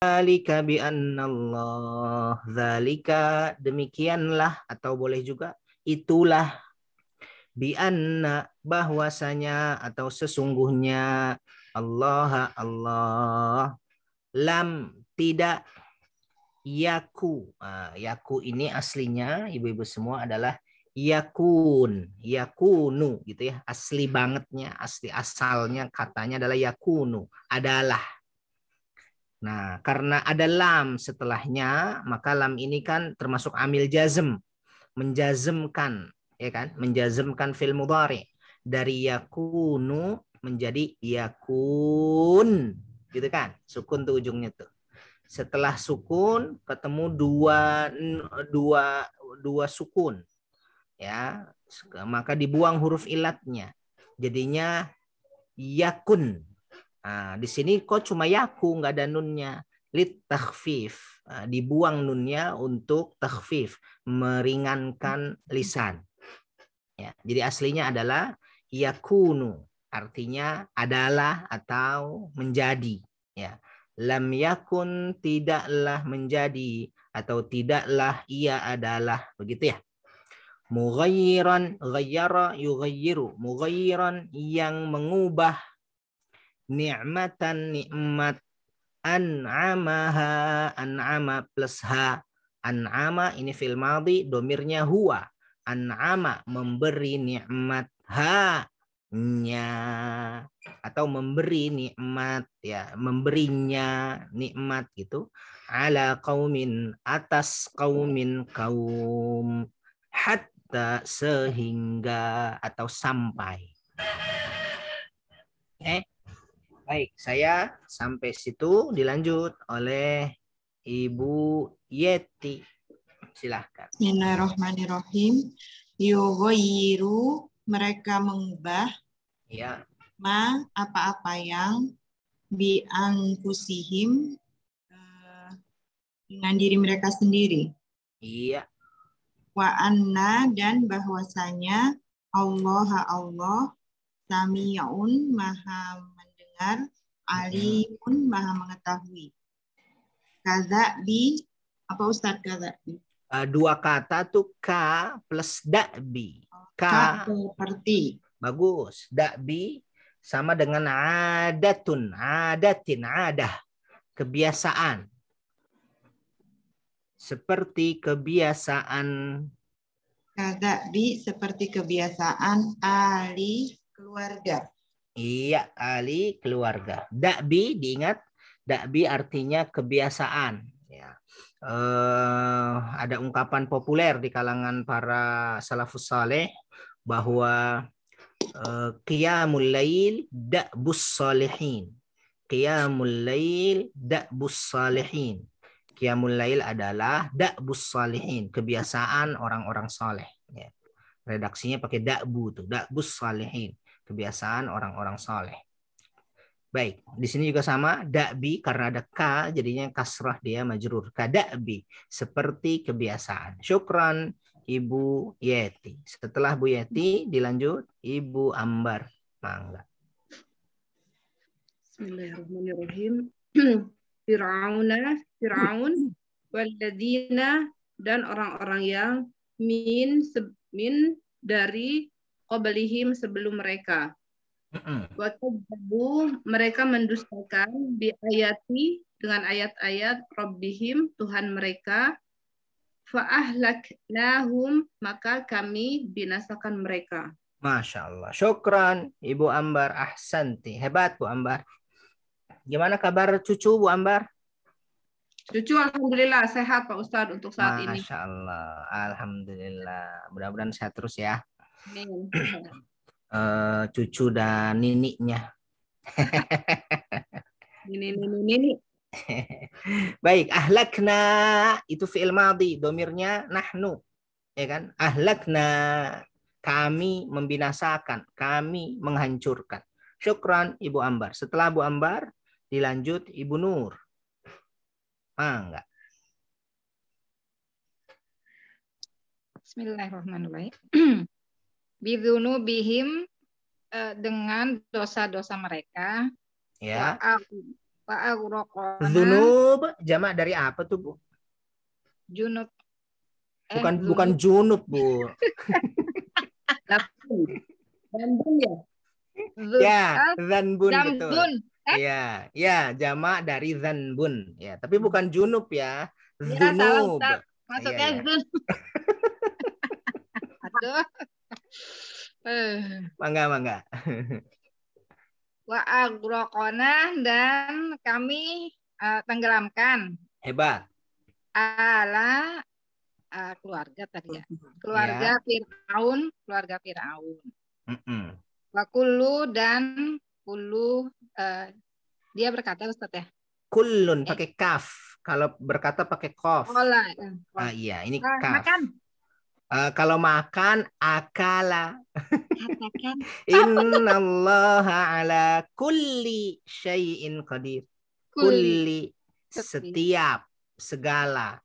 Dzalika bi Allah. Dzalika demikianlah atau boleh juga itulah bi anna bahwasanya atau sesungguhnya Allah lam tidak yaku. Yaku ini aslinya ibu-ibu semua adalah yakunu gitu ya. Asli bangetnya, asli asalnya katanya adalah yakunu, adalah. Nah, karena ada lam setelahnya, maka lam ini kan termasuk amil jazm, menjazmkan, ya kan? Menjazmkan fil mudhari dari yakunu menjadi yakun, gitu kan? Sukun tuh ujungnya tuh. Setelah sukun ketemu dua dua sukun, ya, maka dibuang huruf ilatnya, jadinya yakun. Nah, di sini kok cuma yaku, nggak ada nunnya. Lit takhfif. Dibuang nunnya untuk takhfif, meringankan lisan. Ya, jadi aslinya adalah yakunu, artinya adalah atau menjadi. Ya, lam yakun tidaklah menjadi atau tidaklah ia adalah, begitu ya. Mughayyiran, ghayyara yughayyiru, mughayyiran yang mengubah, ni'matan nikmat, an'amaha an'ama plus ha, an'ama ini fil madhi domirnya huwa, an'ama memberi nikmat, ha nya atau memberi nikmat, ya, memberinya nikmat gitu, ala qaumin atas qaumin kaum, hatta sehingga atau sampai. Baik, saya sampai situ, dilanjut oleh Ibu Yeti. Silahkan. Bismillahirrahmanirrahim. Yughayyiru, mereka mengubah, Ya. ma apa-apa yang bi anfusihim dengan diri mereka sendiri. Iya. Wa anna, dan bahwasanya Allah sami'un, maha mendengar, alimun, maha mengetahui. Kadzabi, apa Ustaz kadzabi? Dua kata tuh ka plus da'bi. Ka seperti. Bagus. Da'bi sama dengan adatun, adatin, adah, kebiasaan. Seperti kebiasaan. Kadzabi seperti kebiasaan ahli keluarga. Iya, ahli keluarga. Da'bi diingat, da'bi artinya kebiasaan. Ya. Ada ungkapan populer di kalangan para salafus saleh bahwa qiyamul lail da'bus salihin. Qiyamul lail da'bus salihin. Qiyamul lail adalah da'bus salihin, kebiasaan orang-orang saleh. Ya. Redaksinya pakai da'bu tuh, da'bus salihin, kebiasaan orang-orang saleh. Baik, di sini juga sama, da'bi karena ada ka jadinya kasrah, dia majrur. Kada'bi, seperti kebiasaan. Syukran Ibu Yeti. Setelah Bu Yeti dilanjut Ibu Ambar. Mangga. Bismillahirrahmanirrahim. Fir'aun walladzina, dan orang-orang yang min dari qablihim sebelum mereka. Waktu mereka mendustakan bi ayati dengan ayat-ayat Rabbihim Tuhan mereka, fa'ahlaknahum maka kami binasakan mereka. Masya Allah. Syukran Ibu Ambar, ahsanti. Hebat Bu Ambar. Gimana kabar cucu Bu Ambar? Cucu alhamdulillah sehat Pak Ustadz untuk saat ini. Masya Allah. Alhamdulillah. Mudah-mudahan sehat terus ya. Amin. Cucu dan niniknya. Nini. Baik, ahlakna itu fi'il madhi, domirnya nahnu, ya kan? Ahlakna, kami membinasakan, kami menghancurkan. Syukran Ibu Ambar. Setelah Bu Ambar dilanjut Ibu Nur. Enggak. Bismillahirrahmanirrahim. Bidzunubihim, dengan dosa-dosa mereka. Ya. Wa agraqna Dzunub jamak dari apa tuh, Bu? junub. Bukan junub, Bu. Dambun ya? Ya, zanbun betul. Dambun. Iya, ya jamak dari zanbun. Ya, tapi bukan junub ya. Ya, salah Dzunub. Ustaz. Iya, Maksudnya ya. zun. Aduh. Mangga, mangga. Wa agraqna dan kami tenggelamkan Hebat. ala keluarga tadi ya. Keluarga Ya. Fir'aun, keluarga Fir'aun. Mm-mm. Wa kullu dan kullu dia berkata Ustaz ya. Kullun pakai kaf. Kalau berkata pakai kof. Olah. Iya, ini kaf. Makan. Kalau makan akala. Katakan. Innallaha ala kulli syai'in qadir. Kulli setiap segala.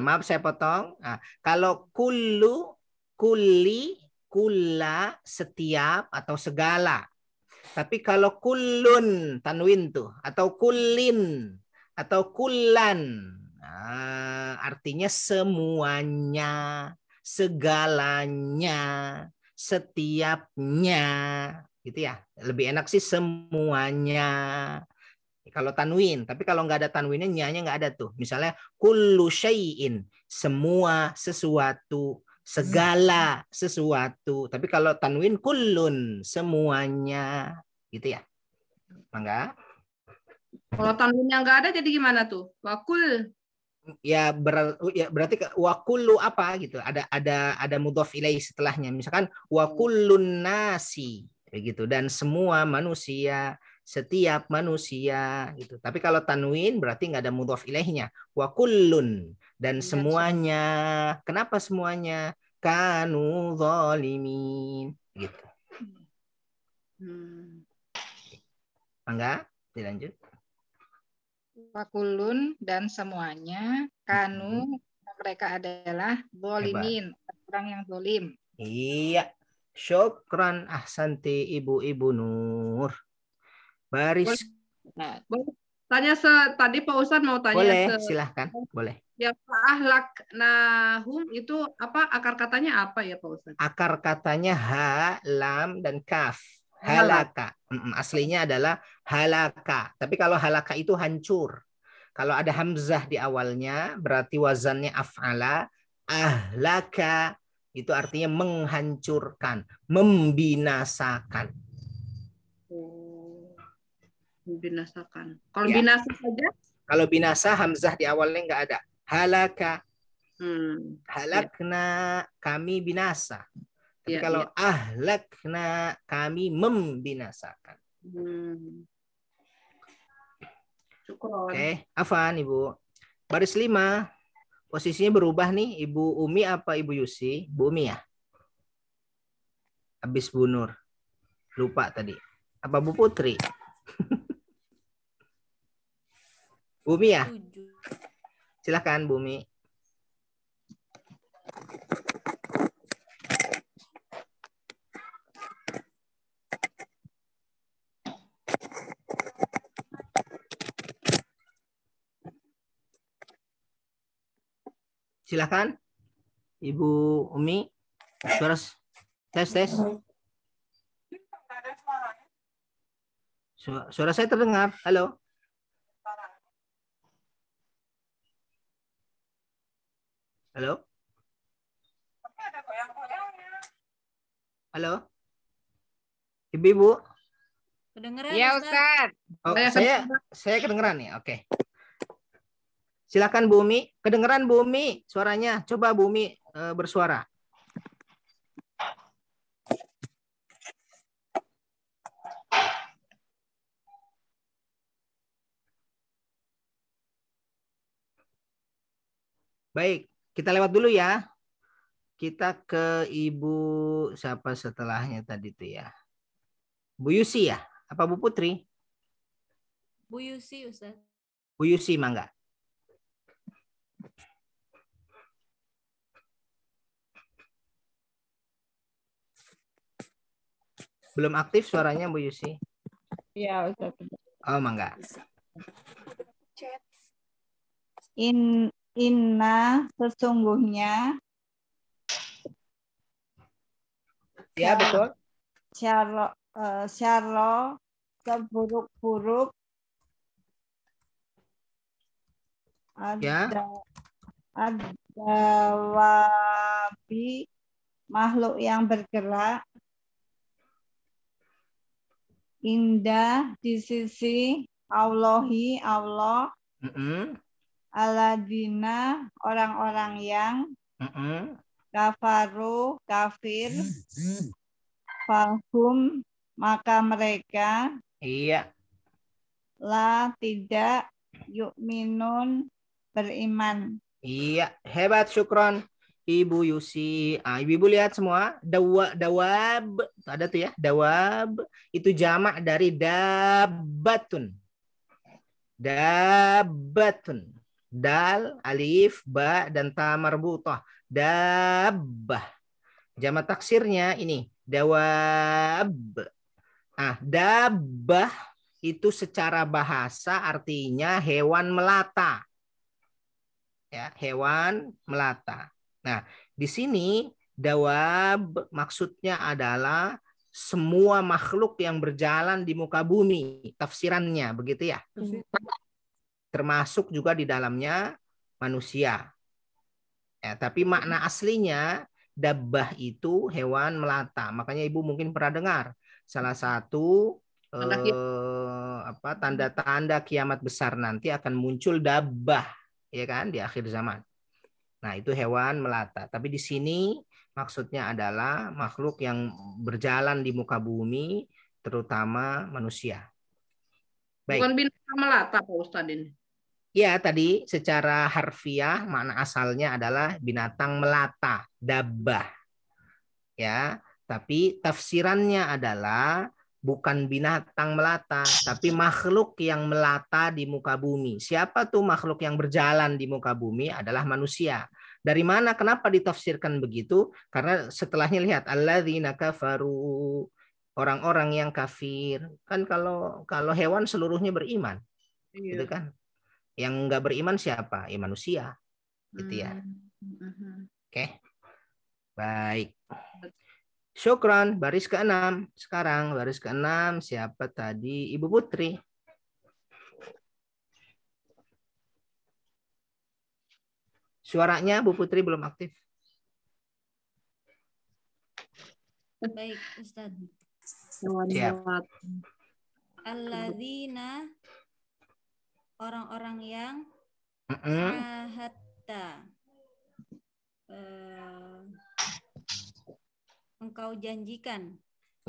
Maaf saya potong. Kalau kullu, kulli, kulla setiap atau segala. Tapi kalau kullun tanwin tuh atau kullin atau kullan artinya semuanya, segalanya, setiapnya gitu ya. Lebih enak sih semuanya. Kalau tanwin, tapi kalau nggak ada tanwinnya, nyanya nggak ada tuh. Misalnya kullu syai'in, semua sesuatu, segala sesuatu. Tapi kalau tanwin kullun, semuanya, gitu ya. Mangga. Kalau tanwinnya nggak ada jadi gimana tuh? Wakul. Ya, berarti wa kullu apa gitu. Ada mudhof ilaih setelahnya. Misalkan wa kullun nasi begitu, dan semua manusia, setiap manusia gitu. Tapi kalau tanwin berarti nggak ada mudhof ilaihnya. Wa kullun dan semuanya. Kenapa semuanya? Kanu zalimin gitu. Enggak? Dilanjut. Wakulun dan semuanya kanu mereka adalah zalimin, orang yang zalim. Iya. Syukran ahsanti ibu-ibu Nur. Baris. Tanya tadi Pak Ustadz mau tanya. Boleh, silahkan. Boleh. Ya ahlak nahum itu apa akar katanya apa ya Pak Ustadz? Akar katanya ha, lam, dan kaf. Halaka. Aslinya adalah halaka. Tapi kalau halaka itu hancur. Kalau ada hamzah di awalnya berarti wazannya af'ala. Ahlaka itu artinya menghancurkan, membinasakan. Membinasakan. Kalau binasa saja? Kalau binasa hamzah di awalnya nggak ada. Halaka. Halakna kami binasa. Tapi kalau ahlakna kami membinasakan. Oke, Afan Ibu. Baris 5. Posisinya berubah nih, Ibu Umi apa Ibu Yusi? Bu Umi ya? Habis Bu Nur. Lupa tadi. Apa Bu Putri? Bu Umi ya? Silakan Bu Umi. Silakan, Ibu Umi. Suara tes. Suara saya terdengar. Halo. Halo. Halo. Ibu. Kedengeran ya Ustaz. Oh, saya kedengeran ya. Oke. Silakan Bu Umi. Kedengeran Bu Umi suaranya. Coba Bu Umi bersuara. Baik, kita lewat dulu ya. Kita ke Ibu siapa setelahnya tadi tuh ya? Bu Yusi ya? Apa Bu Putri? Bu Yusi, Ustaz. Bu Yusi, mangga. Belum aktif suaranya Bu Yusi? Iya, Ustaz. Oh, mangga. Inna sesungguhnya Ya, betul. syarro seburuk-buruk Ya. Ad-dawabi makhluk yang bergerak indah di sisi Allahi Allah Mm-mm. aladina orang-orang yang Mm-mm. kafaru kafir fahum maka mereka Iya. la tidak yu'minun beriman. Iya, hebat, syukron. Ibu Yusi. Ibu lihat semua. Dawab. Ada tuh ya. Dawab. Itu jamak dari dabbatun. Dabbatun. Dal, alif, ba, dan ta marbutah. Dabbah. Jamak taksirnya ini. Dawab. Dabbah itu secara bahasa artinya hewan melata. Ya, hewan melata. Nah, di sini dawab maksudnya adalah semua makhluk yang berjalan di muka bumi, tafsirannya begitu ya. Termasuk juga di dalamnya manusia. Ya, tapi makna aslinya dabbah itu hewan melata. Makanya Ibu mungkin pernah dengar salah satu tanda-tanda kiamat besar nanti akan muncul dabbah, ya kan, di akhir zaman. Nah, itu hewan melata. Tapi di sini maksudnya adalah makhluk yang berjalan di muka bumi, terutama manusia. Baik. Bukan binatang melata, Pak Ustadz ini. Ya, tadi secara harfiah makna asalnya adalah binatang melata, dabbah. Ya, tapi tafsirannya adalah bukan binatang melata, tapi makhluk yang melata di muka bumi. Siapa tuh makhluk yang berjalan di muka bumi? Adalah manusia. Dari mana? Kenapa ditafsirkan begitu? Karena setelahnya lihat alladzina kafaru, orang-orang yang kafir. Kan kalau hewan seluruhnya beriman. Gitu kan? Yang enggak beriman siapa? Ya manusia. Gitu ya. Oke. Baik. Syukran, baris ke-6. Sekarang baris ke-6 siapa tadi? Ibu Putri. Suaranya Bu Putri belum aktif. Baik, Ustaz. Siap. Alladzina orang-orang yang ahadta engkau janjikan.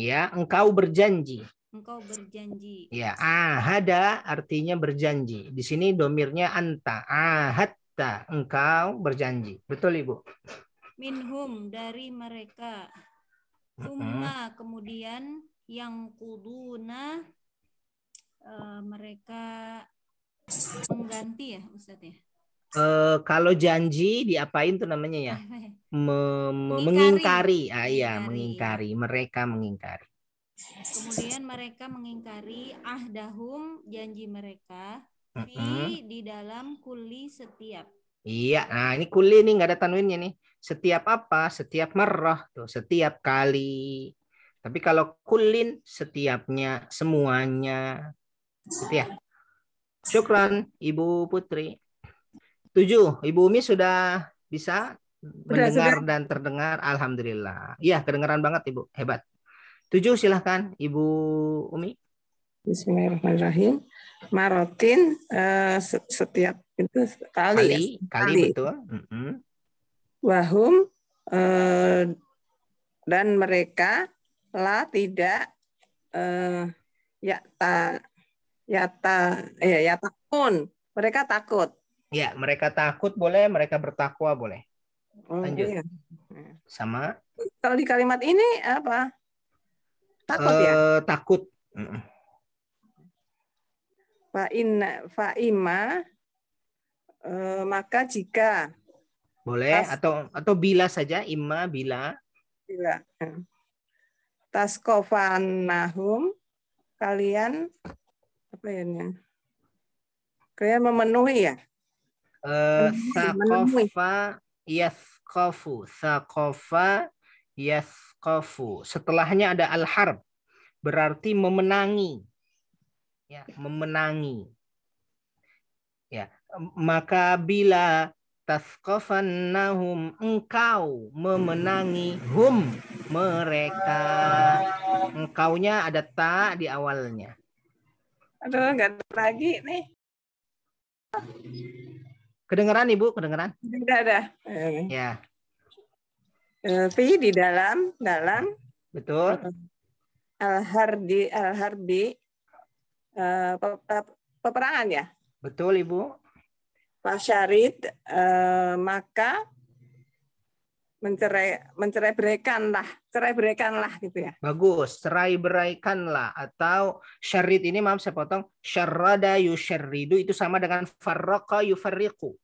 Ya, engkau berjanji. Engkau berjanji. Ya, ahada artinya berjanji. Di sini domirnya anta. Ahadta, engkau berjanji. Betul, Ibu? Minhum, dari mereka. Summa, kemudian yang kuduna mereka mengganti ya, Ustadz ya? Kalau janji diapain tuh namanya ya? Mengingkari. Iya, mengingkari. Mereka mengingkari. Kemudian mereka mengingkari ahdahum, janji mereka di dalam kuli setiap. Iya, nah ini kuli nih nggak ada tanwinnya nih. Setiap apa? Setiap marrah tuh, setiap kali. Tapi kalau kulin setiapnya, semuanya. Gitu ya. Syukran Ibu Putri. 7. Ibu Umi sudah bisa mendengar dan terdengar. Alhamdulillah. Iya, kedengaran banget Ibu. Hebat. 7 silahkan Ibu Umi. Bismillahirrahmanirrahim. Marotin setiap itu kali betul. Wahum dan mereka la tidak takun. Mereka takut. Ya, mereka takut boleh, mereka bertakwa boleh. Lanjut. Iya. Sama. Kalau di kalimat ini apa? Takut ya? Takut. Fa'ima maka jika boleh atau bila saja, imma bila. Taskofanahum kalian apa ya? Kayak memenuhi ya. Memenuhi. Saqafa yathqafu. Saqafa yathqafu. Setelahnya ada al-harb. Berarti memenangi. Ya, memenangi. Ya, maka bila tasqafannahum, engkau memenangi hum, mereka. Engkaunya ada ta di awalnya. Aduh, nggak ada lagi nih. Kedengeran Ibu? Kedengeran? Tidak ada. Ya, Fi di dalam betul. al-harbi peperangan ya. Betul Ibu. Fasyarid maka cerai-beraikanlah gitu ya. Bagus, cerai-beraikanlah atau syarid ini maaf saya potong, syarrada yusyarridu itu sama dengan farraqa yufarriqu.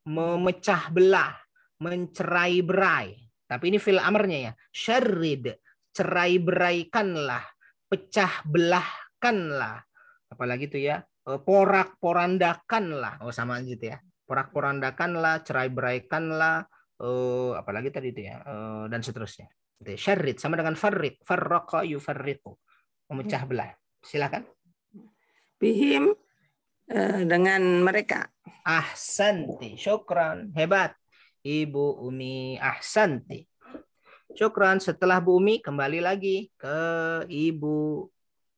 Memecah belah, mencerai-berai. Tapi ini fil amrnya ya. Syarrid, cerai-beraikanlah, pecah belahkanlah. Apalagi itu ya, porak-porandakanlah. Oh sama gitu ya. Porak-porandakanlah, cerai-beraikanlah, apalagi tadi itu ya, dan seterusnya. Syarrid sama dengan farriq, farraqa yufarriqu, memecah belah. Silakan. Bihim dengan mereka. Ahsanti, syukran, hebat Ibu Umi, ahsanti. Syukran. Setelah Bu Umi kembali lagi ke Ibu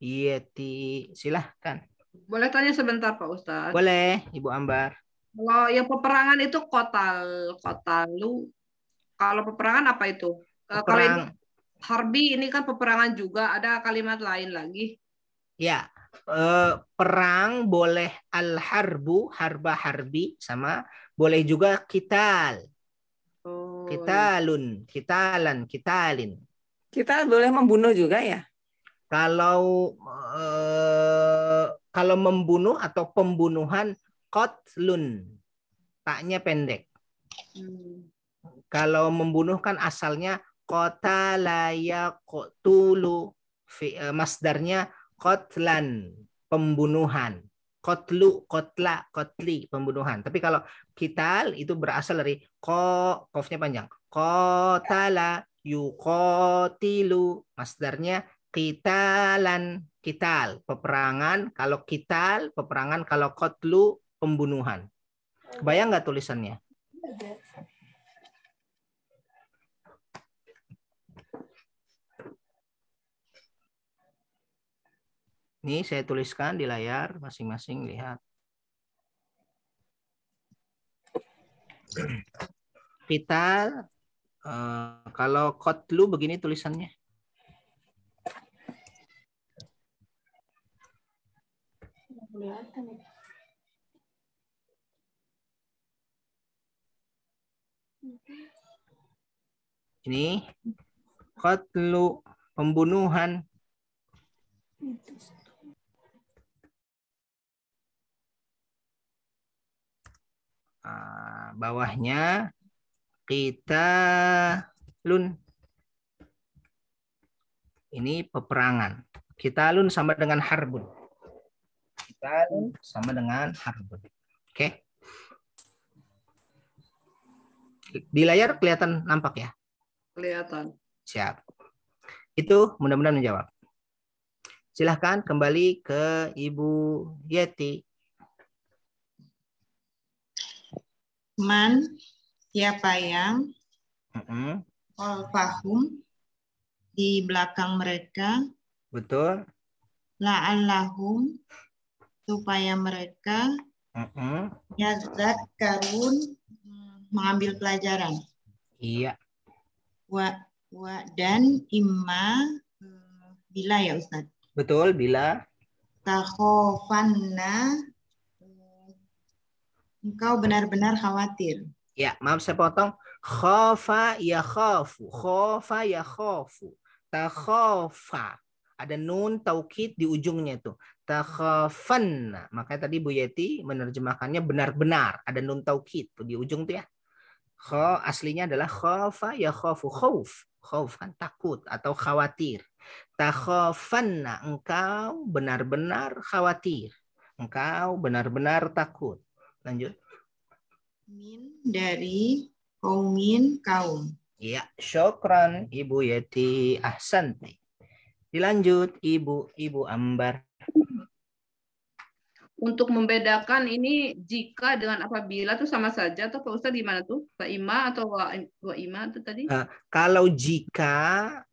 Yeti. Silahkan. Boleh tanya sebentar Pak Ustadz? Boleh Ibu Ambar. Kalau yang peperangan itu kotalu. Kalau peperangan apa itu? Kalau ini harbi ini kan peperangan juga, ada kalimat lain lagi. Ya, perang boleh al-harbu, harba harbi, sama boleh juga kital. Kitalun, kitalan, kitalin. Kita boleh membunuh juga ya? Kalau membunuh atau pembunuhan qatlun, taknya pendek. Kalau membunuh kan asalnya qatala yaqtulu, masdarnya qatlan, pembunuhan. Qatlu, qatla, qatli, pembunuhan. Tapi kalau kital itu berasal dari qafnya panjang. Qatala yuqatilu, masdarnya qitalan, kital, peperangan. Kalau kital, peperangan. Kalau qatlu, pembunuhan. Kebayang nggak tulisannya? Ini saya tuliskan di layar, masing-masing lihat. Kital, kalau qatlu begini tulisannya. Ini qatlu, pembunuhan. Bawahnya qitalun. Ini peperangan. Qitalun sama dengan harbun. Qitalun sama dengan harbun. Oke. Di layar kelihatan, nampak ya? Kelihatan. Siap. Itu mudah-mudahan menjawab. Silahkan kembali ke Ibu Yeti. Man, siapa yang khalfahum, di belakang mereka. Betul. La'allahum, supaya mereka yazakkarun, mengambil pelajaran. Iya. Dan imma, bila ya Ustaz? Betul, bila. Takhofanna, engkau benar-benar khawatir. Ya, maaf saya potong. Khofa ya khofu. Khofa ya khofu. Takhofa. Ada nun taukid di ujungnya itu. Takhofanna. Makanya tadi Bu Yeti menerjemahkannya benar-benar. Ada nun taukid di ujung tuh ya. Kho aslinya adalah khofa ya khofu. Khauf. Khauf kan takut atau khawatir. Takhofanna, engkau benar-benar khawatir. Engkau benar-benar takut. Lanjut. Min dari kaumin kaum. Ya, syukran Ibu Yeti, ahsanti. Dilanjut Ibu Ambar. Untuk membedakan ini jika dengan apabila tuh sama saja atau Pak Ustadz gimana tuh? Wa ima atau wa ima itu tadi? Kalau jika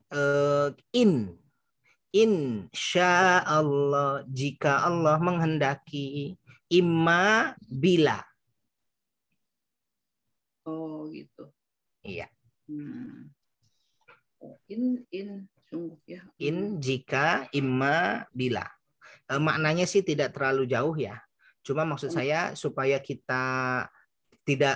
insya Allah, jika Allah menghendaki, imma bila. Oh gitu. Iya. Sungguh ya. Jika, imma bila. Maknanya sih tidak terlalu jauh ya. Cuma maksud saya supaya kita tidak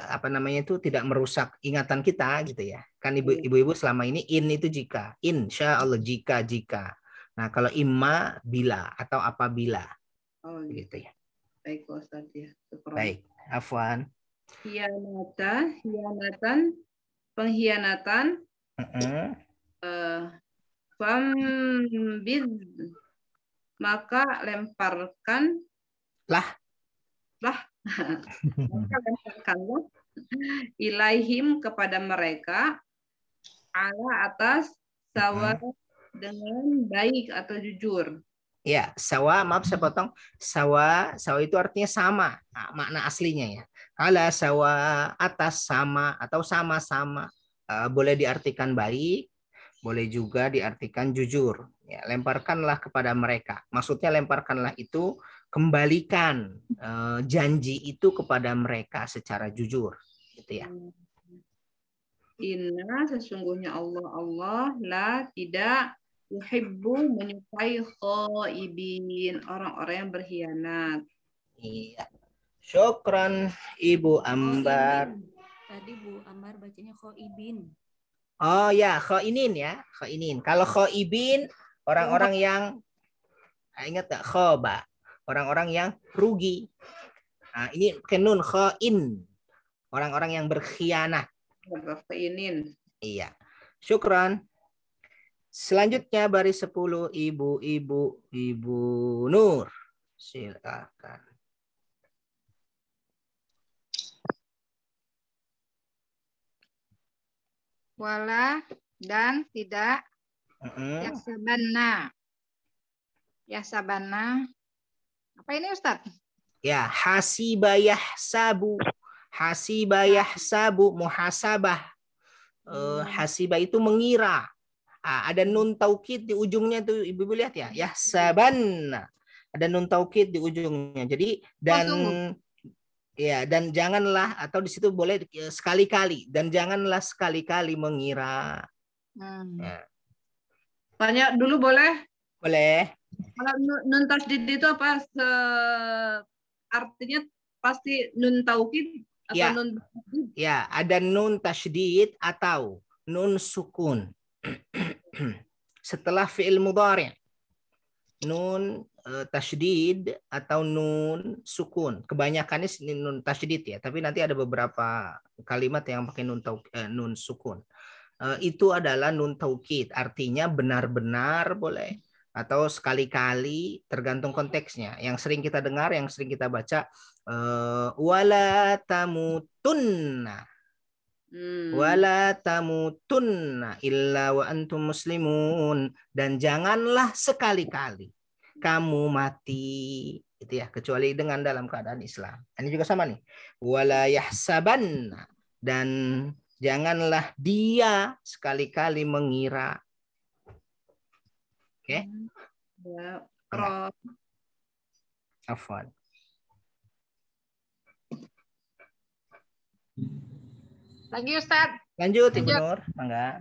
tidak merusak ingatan kita gitu ya. Kan ibu-ibu selama ini itu jika, insya Allah jika. Nah kalau imma bila atau apabila. Oh gitu ya. Baik Ustaz ya. Baik, afwan. Hianatan, pengkhianatan. Fambid, maka lemparkanlah maka lemparkanlah ilaihim kepada mereka ala atas sawa dengan baik atau jujur. Ya, sawa, maaf saya potong. Sawa itu artinya sama. Nah, makna aslinya ya. Ala sawa, atas sama atau sama-sama. Boleh diartikan baik, boleh juga diartikan jujur. Ya, lemparkanlah kepada mereka. Maksudnya lemparkanlah itu kembalikan janji itu kepada mereka secara jujur, gitu ya. Inna sesungguhnya Allah la tidak yuhibbu menyukai khaibin, orang-orang yang berkhianat. Iya. Syukran Ibu Ambar. Tadi Bu Ambar bacanya khaibin. Oh ya, khainin ya, khainin. Kalau khaibin orang-orang yang ingat tak khoba, orang-orang yang rugi. Nah, ini kenun khain, orang-orang yang berkhianat. Khainin. Iya. Syukran. Selanjutnya baris 10 Ibu Nur. Silakan. Wala dan tidak yahsabanna. Apa ini Ustadz? Ya, hasiba yahsabu muhasabah. Hasiba itu mengira. Ada nun taukid di ujungnya tuh Ibu lihat ya, yahsabanna. Ada nun taukid di ujungnya. Jadi dan janganlah, atau di situ boleh sekali-kali, dan janganlah sekali-kali mengira. Ya. Tanya dulu boleh? Boleh. Kalau nun tasdid itu apa? Artinya pasti nun taukid atau ya. nun tasdid? Ya, ada nun tasdid atau nun sukun. Setelah fi'il mudhari'. Nun tasydid atau nun sukun. Kebanyakannya nun tasydid ya, tapi nanti ada beberapa kalimat yang pakai nun sukun. Itu adalah nun taukid, artinya benar-benar boleh atau sekali-kali, tergantung konteksnya. Yang sering kita dengar, yang sering kita baca, wala tamutunna. Wala tamutunna illa wa antum muslimun, dan janganlah sekali-kali kamu mati, itu ya, kecuali dengan dalam keadaan Islam. Ini juga sama nih. Wala yahsabanna, dan janganlah dia sekali-kali mengira. Oke. Ya, afwan. Lagi Ustadz. Lanjut Ibu Nur, mangga.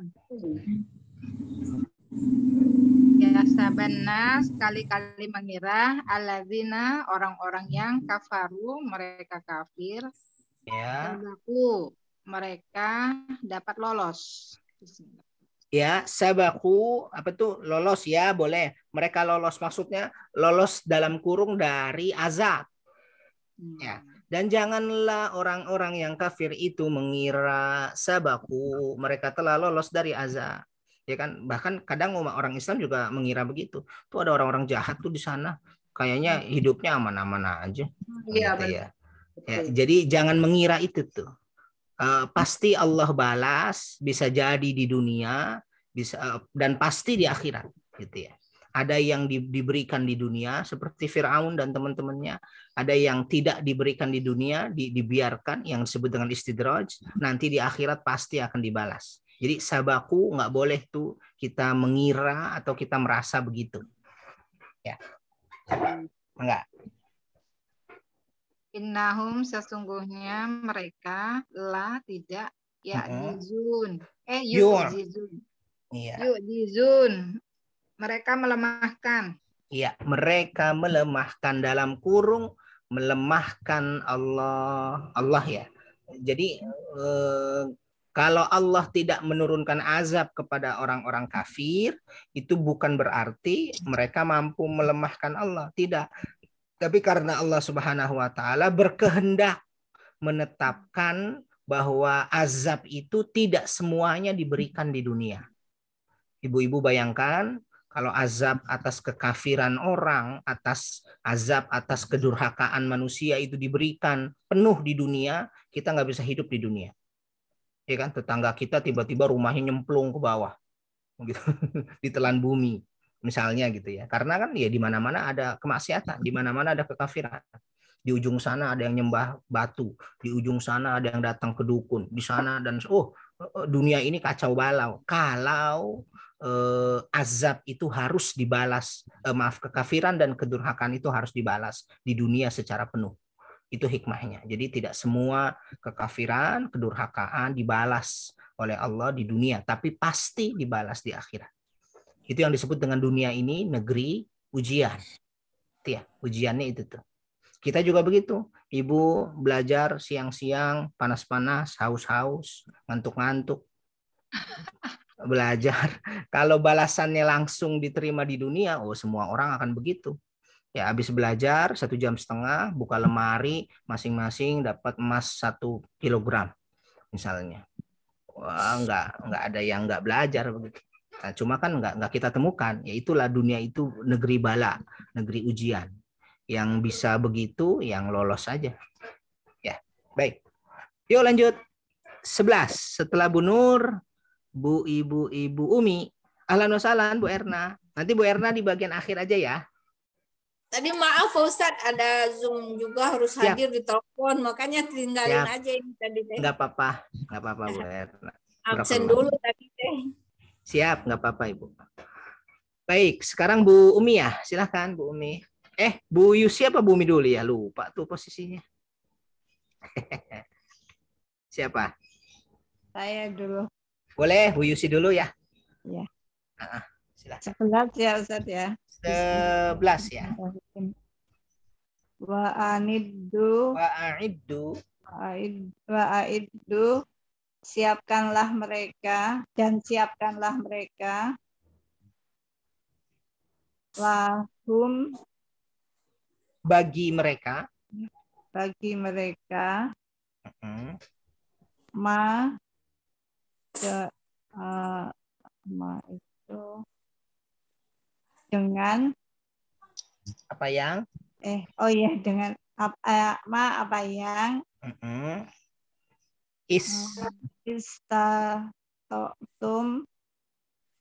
Ya sabanna, sekali-kali mengira, alladzina, orang-orang yang kafaru, mereka kafir. Ya. Sabaku, mereka dapat lolos. Ya, sabaku, apa tuh lolos ya, boleh. Mereka lolos, maksudnya lolos dalam kurung dari azab. Ya. Dan janganlah orang-orang yang kafir itu mengira sabaku, mereka telah lolos dari azab. Ya kan, bahkan kadang orang Islam juga mengira begitu. Tuh ada orang-orang jahat tuh di sana, kayaknya hidupnya aman-aman aja. Iya, Gitu ya. Ya, betul. jadi jangan mengira itu tuh. Pasti Allah balas, bisa jadi di dunia, bisa dan pasti di akhirat, gitu ya. Ada yang diberikan di dunia seperti Firaun dan teman-temannya, ada yang tidak diberikan di dunia, dibiarkan, yang disebut dengan istidraj, nanti di akhirat pasti akan dibalas. Jadi sabaku nggak boleh tuh kita mengira atau kita merasa begitu. Ya. Enggak. Innahum sesungguhnya mereka la tidak ya'jizun. Yu'jizun. Iya. Yu'jizun. Mereka melemahkan. Iya, mereka melemahkan dalam kurung melemahkan Allah ya. Jadi kalau Allah tidak menurunkan azab kepada orang-orang kafir, itu bukan berarti mereka mampu melemahkan Allah, tidak. Tapi karena Allah Subhanahu wa taala berkehendak menetapkan bahwa azab itu tidak semuanya diberikan di dunia. Ibu-ibu bayangkan kalau azab atas kekafiran orang, azab atas kedurhakaan manusia itu diberikan penuh di dunia, kita nggak bisa hidup di dunia. Ya kan, tetangga kita tiba-tiba rumahnya nyemplung ke bawah, gitu, ditelan bumi. Misalnya gitu ya. Karena kan ya di mana-mana ada kemaksiatan, di mana-mana ada kekafiran. Di ujung sana ada yang nyembah batu, di ujung sana ada yang datang ke dukun, di sana dan dunia ini kacau balau. Kalau azab itu harus dibalas, kekafiran dan kedurhakaan itu harus dibalas di dunia secara penuh. Itu hikmahnya. Jadi tidak semua kekafiran, kedurhakaan dibalas oleh Allah di dunia, tapi pasti dibalas di akhirat. Itu yang disebut dengan dunia ini negeri ujian. Itu ya, ujiannya itu tuh. Kita juga begitu. Ibu belajar siang-siang, panas-panas, haus-haus, ngantuk-ngantuk. Belajar. Kalau balasannya langsung diterima di dunia, semua orang akan begitu. Ya, habis belajar 1,5 jam, buka lemari, masing-masing dapat emas 1 kilogram. Misalnya. Wah, nggak ada yang nggak belajar begitu. Nah, cuma kan nggak kita temukan, ya itulah dunia itu negeri bala, negeri ujian. Yang bisa begitu, yang lolos saja. Ya, baik. Yuk lanjut. 11. Setelah Bu Nur, Ibu Umi. Ahlan wa sahlan Bu Erna. Nanti Bu Erna di bagian akhir aja ya. Tadi maaf Pak Ustadz, ada Zoom juga harus hadir di telepon, makanya tinggalin aja ini tadi teh. Nggak apa-apa Bu Erna. Absen dulu tadi teh. Siap, nggak apa-apa Ibu. Baik, sekarang Bu Umi ya, silahkan Bu Umi. Bu Yusi apa Bu Umi dulu ya? Lupa tuh posisinya. Siapa? Saya dulu. Boleh Bu Yusi dulu ya? Ya. Silahkan. 11 ya Ustaz ya. 11 ya. Wa'aniddu siapkanlah mereka dan siapkanlah mereka lahum bagi mereka ma itu dengan apa yang dengan apa yang istata'tum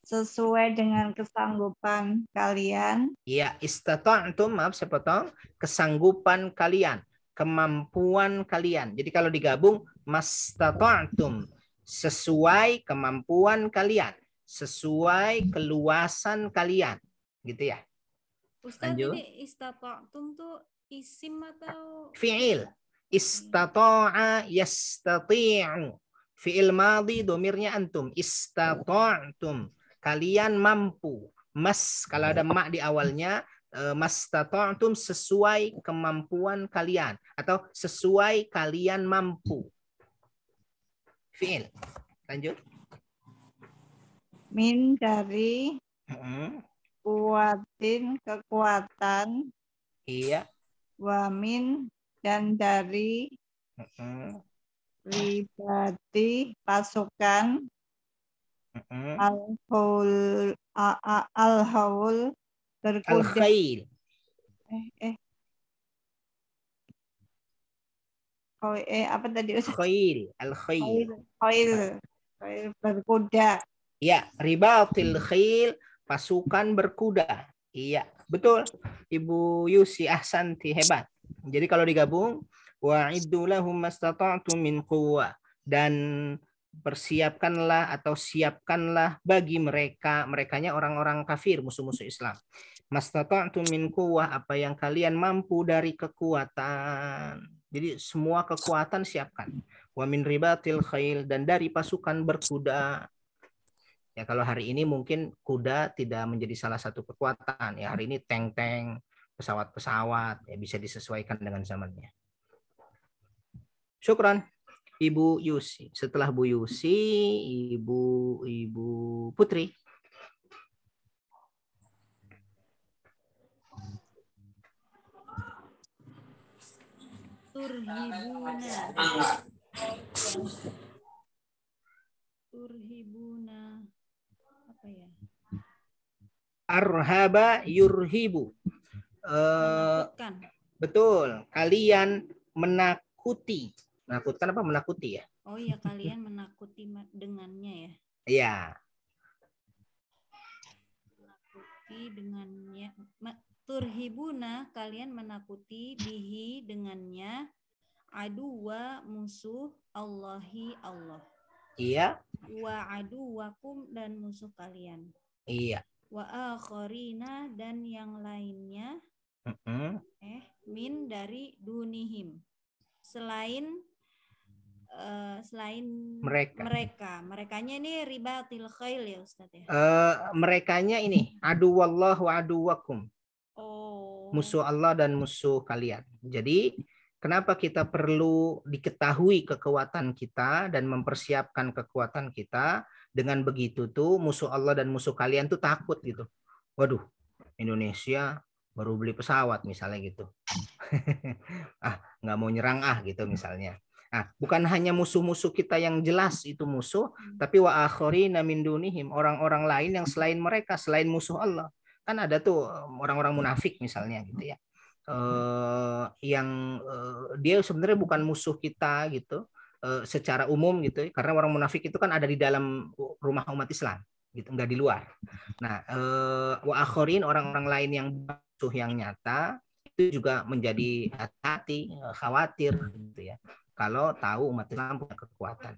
sesuai dengan kesanggupan kalian. Iya, istata'tum, maaf saya potong, kesanggupan kalian, kemampuan kalian. Jadi kalau digabung mastata'tum, sesuai kemampuan kalian, sesuai keluasan kalian, gitu ya. Ustaz, ini istata'tum tuh isim atau fi'il? Istata'a yastati'u. Fi'il madhi domirnya antum. Istata'tum. Kalian mampu. Kalau ada ma di awalnya, mastata'tum sesuai kemampuan kalian. Atau sesuai kalian mampu. Fi'il. Lanjut. Min dari kuatin kekuatan. Iya. Wamin dan dari ribati pasukan al-haul berkuda Apa tadi Ustaz? Khail, al-khail. Khail berkuda. Ya, ribatil khail, pasukan berkuda. Iya, betul. Ibu Yusi ahsanti, hebat. Jadi kalau digabung, wa'iddu lahum mastata'tum min quwwah, dan persiapkanlah atau siapkanlah bagi merekanya orang-orang kafir, musuh-musuh Islam. Mastata'tum min quwwah, apa yang kalian mampu dari kekuatan. Jadi semua kekuatan siapkan. Wa min ribatil khail, dan dari pasukan berkuda. Ya kalau hari ini mungkin kuda tidak menjadi salah satu kekuatan. Ya hari ini tank-tank, pesawat-pesawat, ya bisa disesuaikan dengan zamannya. Syukran Ibu Yusi. Setelah Bu Yusi, Ibu Putri. Turhibuna apa ya? Arhaba yurhibu. Menakutkan. Betul. Kalian menakuti. Menakutkan apa? Menakuti ya? Oh iya, kalian menakuti dengannya ya? Iya. Menakuti dengannya. Turhibuna, kalian menakuti bihi dengannya. Aduwa, musuh Allahi Allah. Iya. Wa aduwakum, dan musuh kalian. Iya. Wa akharina, dan yang lainnya. Min dari dunihim. Selain mereka. Merekanya ini ribatil khail ya Ustaz ya? Merekanya ini aduwallah wa aduwakum. Oh. Musuh Allah dan musuh kalian. Jadi kenapa kita perlu diketahui kekuatan kita dan mempersiapkan kekuatan kita? Dengan begitu tuh musuh Allah dan musuh kalian tuh takut gitu. Waduh, Indonesia baru beli pesawat misalnya gitu. Nggak mau nyerang gitu misalnya. Bukan hanya musuh-musuh kita yang jelas itu musuh, tapi wa akharina min dunihim, orang-orang lain yang selain mereka, selain musuh Allah. Kan ada tuh orang-orang munafik misalnya gitu ya. Yang dia sebenarnya bukan musuh kita gitu secara umum gitu, karena orang munafik itu kan ada di dalam rumah umat Islam gitu, nggak di luar. Nah, wa akharin, orang-orang lain yang musuh yang nyata itu juga menjadi hati-hati, khawatir gitu ya, kalau tahu umat Islam punya kekuatan.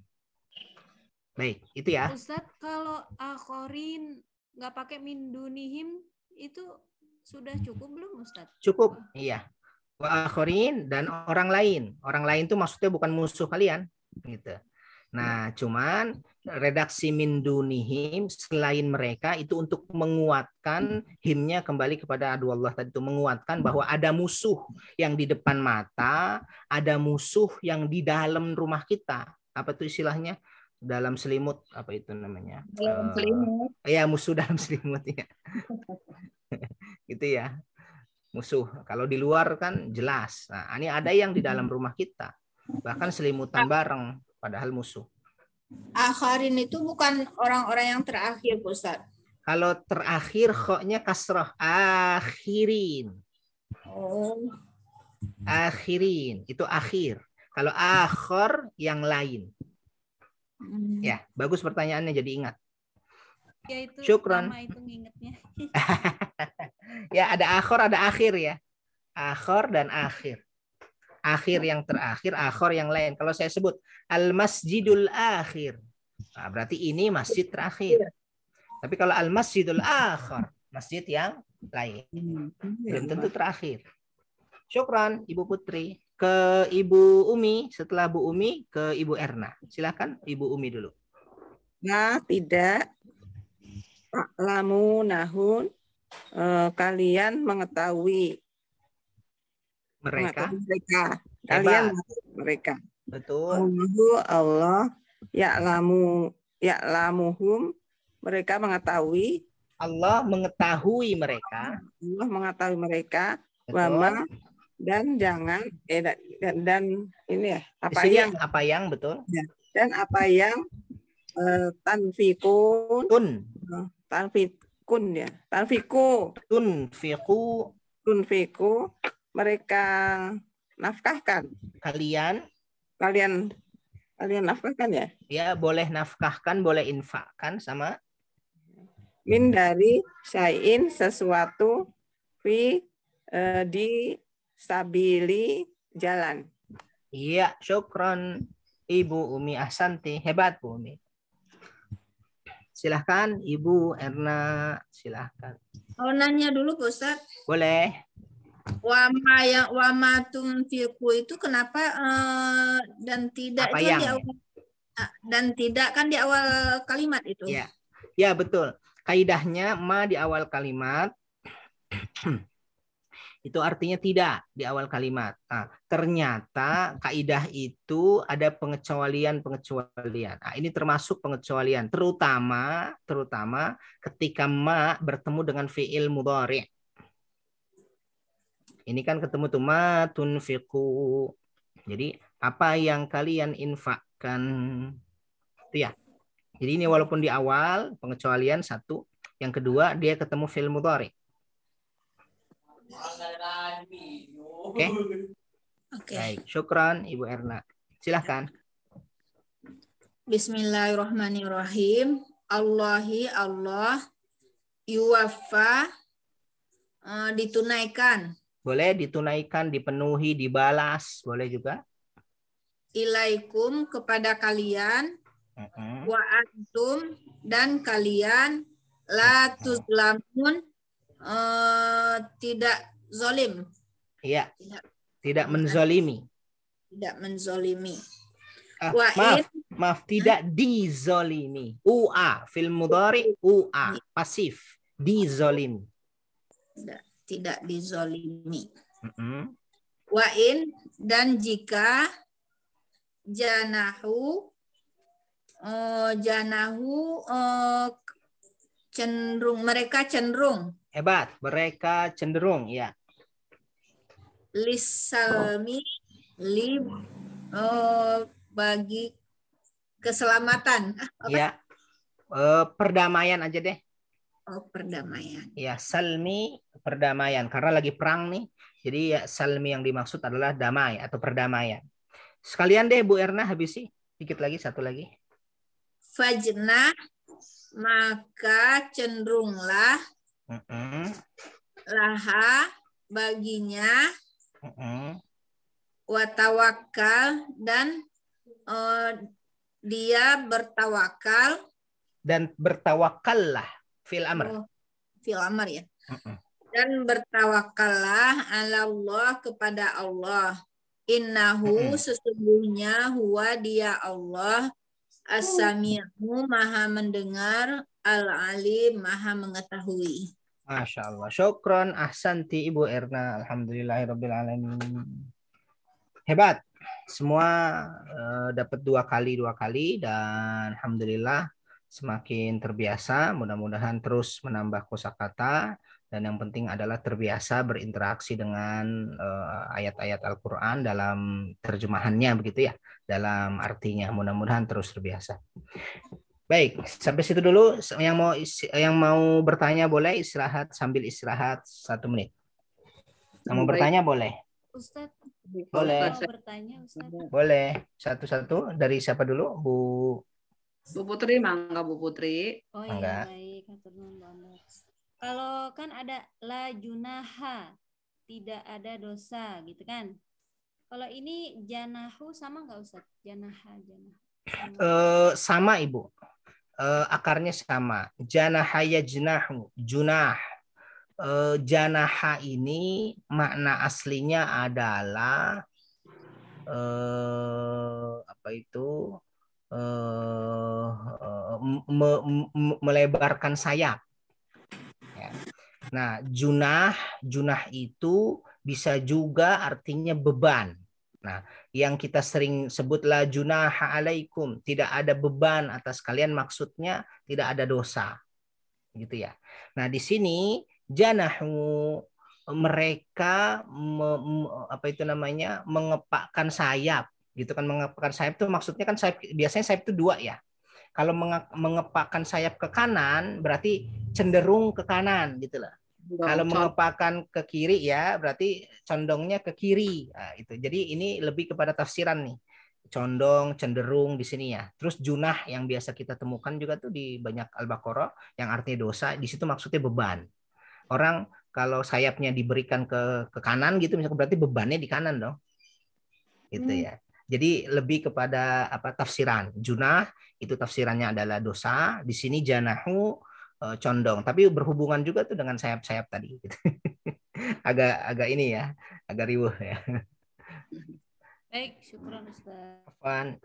Baik, itu ya. Ustadz, kalau akharin nggak pakai min dunihim itu sudah cukup belum Ustadz? Cukup, iya. Wa akharin, dan orang lain. Orang lain itu maksudnya bukan musuh kalian gitu. Nah, cuman redaksi min dunihim, selain mereka, itu untuk menguatkan himnya kembali kepada adu Allah tadi, itu menguatkan bahwa ada musuh yang di depan mata, ada musuh yang di dalam rumah kita. Apa tuh istilahnya? Dalam selimut, apa itu namanya? Dalam selimut. Ya, musuh dalam selimut ya. Gitu ya. Musuh. Kalau di luar kan jelas. Nah, ini ada yang di dalam rumah kita. Bahkan selimutan bareng, padahal musuh. Akharin itu bukan orang-orang yang terakhir, Ustaz. Kalau terakhir, khoknya kasrah. Akhirin. Oh. Akhirin. Itu akhir. Kalau akhir, yang lain. Ya, bagus pertanyaannya, jadi ingat. Ya, itu Syukran. lama itu ngingetnya. Ya, ada akhir, ada akhir ya. Akhir dan akhir. Akhir yang terakhir, akhir yang lain. Kalau saya sebut al-masjidul akhir, nah, berarti ini masjid terakhir. Tapi kalau al-masjidul akhir, masjid yang lain. Belum tentu terakhir. Syukran Ibu Putri. Ke Ibu Umi, setelah Bu Umi ke Ibu Erna. Silakan Ibu Umi dulu. Nah, tidak. Lamu nahun, kalian mengetahui. Mereka. Kalian mereka. Betul. Allah ya'lamuhum, mereka mengetahui. Allah mengetahui mereka. Allah mengetahui mereka. Betul. Wama, dan jangan dan ini ya, apa yang betul. Ya, dan apa yang tanfikun ya. Tanfiku tunfiku, mereka nafkahkan. Kalian nafkahkan ya? Ya, boleh nafkahkan, boleh infakkan sama Min dari syai'in sesuatu di sabili jalan. Iya, syukron Ibu Umi Ahsanti. Hebat Bu Umi. Silahkan Ibu Erna, silahkan. Mau nanya dulu Pak Ustadz. Boleh. Wama tunfiqu itu kenapa dan tidak Apa itu yang? di awal, dan tidak kan di awal kalimat itu. Ya. Ya, betul. Kaidahnya ma di awal kalimat itu artinya tidak di awal kalimat. Nah, ternyata kaidah itu ada pengecualian. Nah, ini termasuk pengecualian, terutama ketika ma bertemu dengan fiil mudhari'. Ini kan ketemu tuh ma tunfiqu. Jadi apa yang kalian infakkan. Itu ya. Jadi ini walaupun di awal pengecualian satu, yang kedua dia ketemu fiil mudhari'. Oke. Baik, syukran Ibu Erna. Silahkan. Bismillahirrahmanirrahim. Allahi Allah yuwaffa ditunaikan. Boleh ditunaikan, dipenuhi, dibalas, boleh juga. Ilaikum kepada kalian, wa antum dan kalian la tuzlamun tidak zolim. Iya. Tidak menzolimi. Tidak menzolimi. Maaf, tidak dizolimi. Ua, fil mudhari ua, pasif. Dizolimi. Tidak dizolimi. Wa in dan jika janahu mereka cenderung. Hebat, mereka cenderung ya. Lisalmi bagi keselamatan. Ya. Perdamaian aja deh. Oh, perdamaian. Ya, salmi perdamaian karena lagi perang nih. Jadi ya salmi yang dimaksud adalah damai atau perdamaian. Sekalian deh Bu Erna habisi. Dikit lagi, satu lagi. Fajnah maka cenderunglah laha baginya watawakal dan dia bertawakal dan bertawakallah fil amr. Fil amr ya. Dan bertawakallah ala Allah kepada Allah. Innahu sesungguhnya huwa dia Allah as-sami'u maha mendengar, al-alim maha mengetahui. Masya Allah. Syukron ahsanti Ibu Erna. Alhamdulillahirrabbilalamin. Hebat. Semua dapat dua kali dan alhamdulillah semakin terbiasa. Mudah-mudahan terus menambah kosakata dan yang penting adalah terbiasa berinteraksi dengan ayat-ayat Al-Quran dalam terjemahannya begitu ya, dalam artinya. Mudah-mudahan terus terbiasa. Baik, sampai situ dulu. Yang mau bertanya boleh istirahat sambil istirahat 1 menit. Yang mau bertanya boleh. Ustadz, boleh. Mau bertanya Ustadz. Boleh. Satu-satu. Dari siapa dulu? Bu Putri, mangga Bu Putri. Oh iya, baik. Kalau kan ada la junaha, tidak ada dosa gitu kan. Kalau ini janahu sama nggak Ustadz? Janaha. Sama Ibu. Akarnya sama. Janaha yajnahu, junah. Janaha ini makna aslinya adalah apa itu? Melebarkan sayap. Ya. Nah, junah itu bisa juga artinya beban. Nah, yang kita sering sebutlah junaha alaikum, tidak ada beban atas kalian, maksudnya tidak ada dosa. Gitu ya. Nah, di sini janahu mereka mengepakkan sayap. Gitu kan, mengepakkan sayap itu maksudnya kan sayap, biasanya sayap itu 2 ya. Kalau mengepakkan sayap ke kanan berarti cenderung ke kanan gitu lah. Kalau mengepakkan ke kiri ya berarti condongnya ke kiri. Nah, itu. Jadi ini lebih kepada tafsiran nih. Condong, cenderung di sini ya. Terus junah yang biasa kita temukan juga tuh di banyak Al-Baqarah yang artinya dosa, di situ maksudnya beban. Orang kalau sayapnya diberikan ke kanan gitu misalnya berarti bebannya di kanan dong. Gitu ya. Jadi lebih kepada apa tafsiran. Junah itu tafsirannya adalah dosa, di sini janahu condong, tapi berhubungan juga tuh dengan sayap-sayap tadi gitu. agak ini ya, agak riuh ya. Baik, syukran Ustaz. Afwan.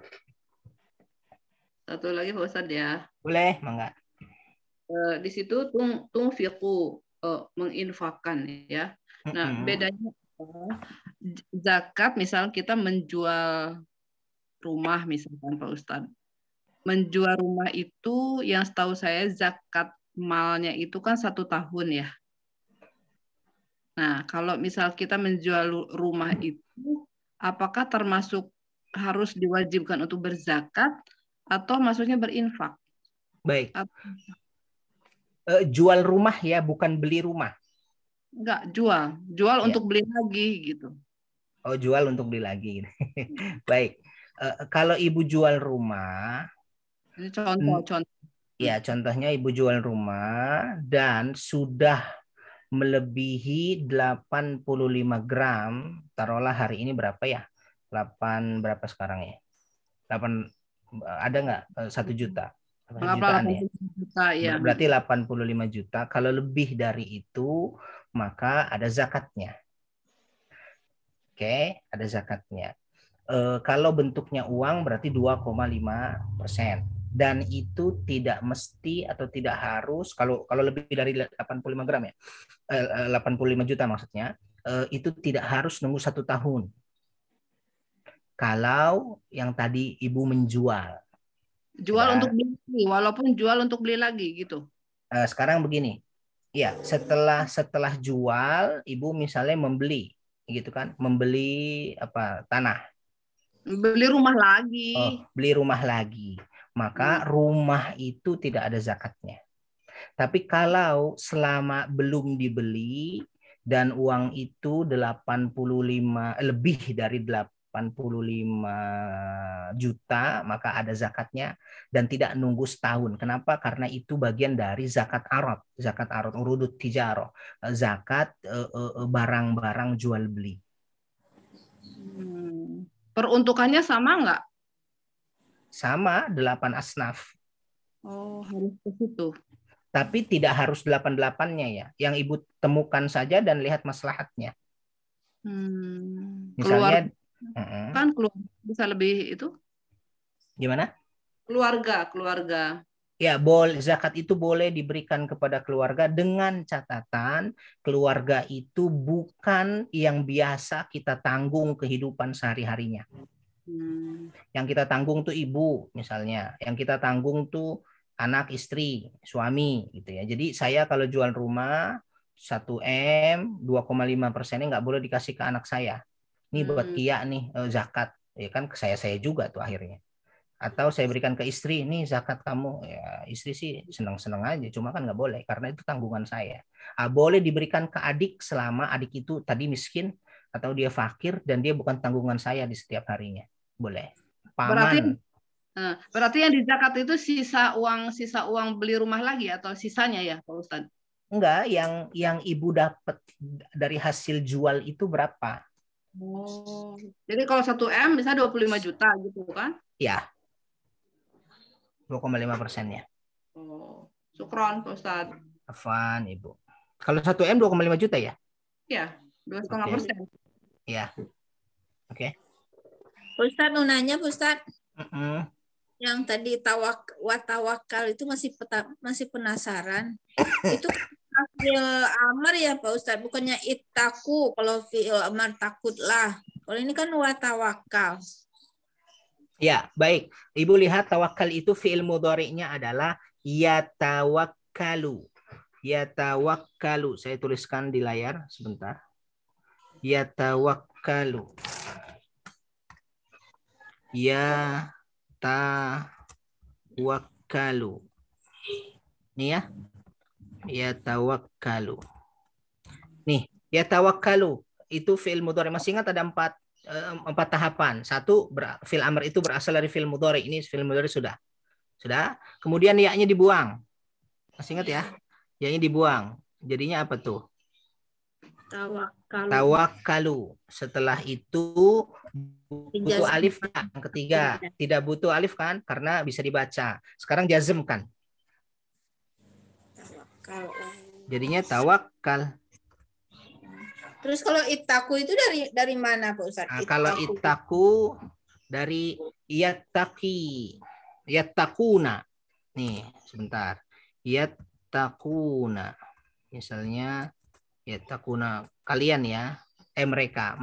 Satu lagi Pak Ustadz ya. Boleh, mangga. Di situ tunfiqu menginfakkan ya. Nah, bedanya zakat misal kita menjual rumah misalkan Pak Ustadz. Menjual rumah itu yang setahu saya zakat malnya itu kan 1 tahun ya. Nah, kalau misal kita menjual rumah itu, apakah termasuk harus diwajibkan untuk berzakat atau maksudnya berinfak? Baik. Jual rumah ya, bukan beli rumah. Enggak, jual ya. Untuk beli lagi gitu. Oh, jual untuk beli lagi. Baik. Kalau ibu jual rumah, ini contoh. Ya, contohnya ibu jual rumah dan sudah melebihi 85 gram, taruhlah hari ini berapa ya? 8 berapa sekarang ya? 8 ada nggak 1 juta? 8 jutaan ya? Juta, ya. Berarti 85 juta. Kalau lebih dari itu, maka ada zakatnya. Oke, ada zakatnya. Kalau bentuknya uang berarti 2,5%. Dan itu tidak mesti atau tidak harus kalau lebih dari 85 gram ya, 85 juta maksudnya, itu tidak harus nunggu 1 tahun. Kalau yang tadi ibu menjual. Jual untuk beli, walaupun jual untuk beli lagi gitu. Sekarang begini, ya setelah jual, ibu misalnya membeli, gitu kan, membeli apa tanah. Beli rumah lagi. Oh, beli rumah lagi. Maka rumah itu tidak ada zakatnya. Tapi kalau selama belum dibeli dan uang itu 85 lebih dari 85 juta, maka ada zakatnya dan tidak nunggu setahun. Kenapa? Karena itu bagian dari zakat arad. Zakat arad urudut tijarah. Zakat barang-barang jual beli. Peruntukannya sama nggak? Sama, 8 asnaf. Oh, harus ke situ. Tapi tidak harus 8-8-nya ya. Yang ibu temukan saja dan lihat maslahatnya. Misalnya kan keluarga bisa lebih itu? Gimana? Keluarga. Ya, zakat itu boleh diberikan kepada keluarga dengan catatan keluarga itu bukan yang biasa kita tanggung kehidupan sehari-harinya. Yang kita tanggung tuh ibu misalnya, yang kita tanggung tuh anak, istri, suami gitu ya. Jadi saya kalau jual rumah 1M, 2,5%-nya nggak boleh dikasih ke anak saya. Ini buat Kia nih zakat, ya kan ke saya juga tuh akhirnya. Atau saya berikan ke istri, nih zakat kamu, ya istri sih senang-senang aja, cuma kan nggak boleh karena itu tanggungan saya. Boleh diberikan ke adik selama adik itu tadi miskin atau dia fakir dan dia bukan tanggungan saya di setiap harinya. Boleh. Paman. Berarti yang di zakat itu sisa uang beli rumah lagi atau sisanya ya Pak Ustadz? Enggak, yang ibu dapat dari hasil jual itu berapa? Oh, jadi kalau 1M bisa 25 juta gitu kan? Ya. 2,5%-nya. Oh, syukron Pak Ustadz. Afwan Ibu. Kalau 1M 2,5 juta ya? Iya, 2,5%. Iya. Oke. Ustadz mau nanya, Ustadz. Yang tadi tawakal itu masih penasaran. Itu fi'il amar ya Pak Ustadz, bukannya ittaku. Kalau fi'il amar takutlah. Kalau ini kan watawakal. Ya, baik. Ibu lihat tawakal itu fi'il mudhari'nya adalah yatawakkalu. Yatawakkalu. Saya tuliskan di layar sebentar. Yatawakkalu. Yatawakkalu. Ini ya. Yatawakkalu. Yatawakkalu itu fi'il mudhari. Masih ingat ada empat tahapan. Satu, fi'il amr itu berasal dari fi'il mudhari. Ini fi'il mudhari sudah. Kemudian ya-nya dibuang. Masih ingat ya? Ya-nya dibuang. Jadinya apa tuh? Tawakkalu. Setelah itu butuh alif yang ketiga. Tidak butuh alif kan? Karena bisa dibaca. Sekarang jazm kan? Jadinya tawakkal. Terus kalau itaku itu dari mana Pak Ustadz? Nah, kalau itaku dari yattaqi. Yattaquna. Nih, sebentar. Yattaquna. Misalnya yattaquna kalian ya. Mereka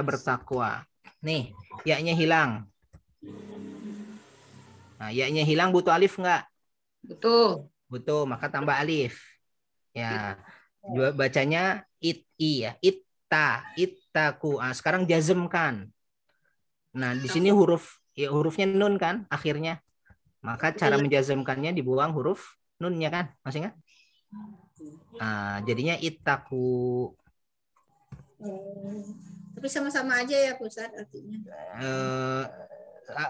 bertakwa. Nih, ya-nya hilang. Nah, ya-nya hilang butuh alif enggak? Butuh, maka tambah alif. Ya, bacanya ya, ittaku. Sekarang jazmkan. Nah, di sini hurufnya nun kan akhirnya. Maka cara menjazmkannya dibuang huruf nunnya kan, masih ingat? Jadinya ittaku. Tapi sama-sama aja ya Ustaz artinya.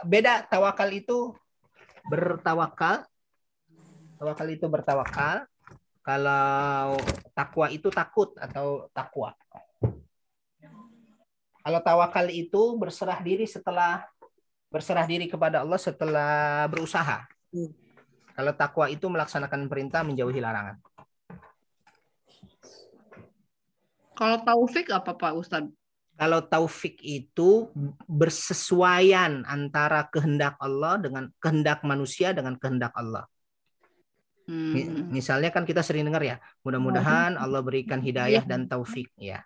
Beda, tawakal itu bertawakal. Tawakal itu bertawakal. Kalau takwa itu takut atau takwa. Kalau tawakal itu berserah diri kepada Allah setelah berusaha. Kalau takwa itu melaksanakan perintah, menjauhi larangan. Kalau taufik apa Pak Ustadz? Kalau taufik itu bersesuaian antara kehendak Allah dengan kehendak manusia dengan kehendak Allah. Misalnya kan kita sering dengar ya, mudah-mudahan Allah berikan hidayah dan taufik ya.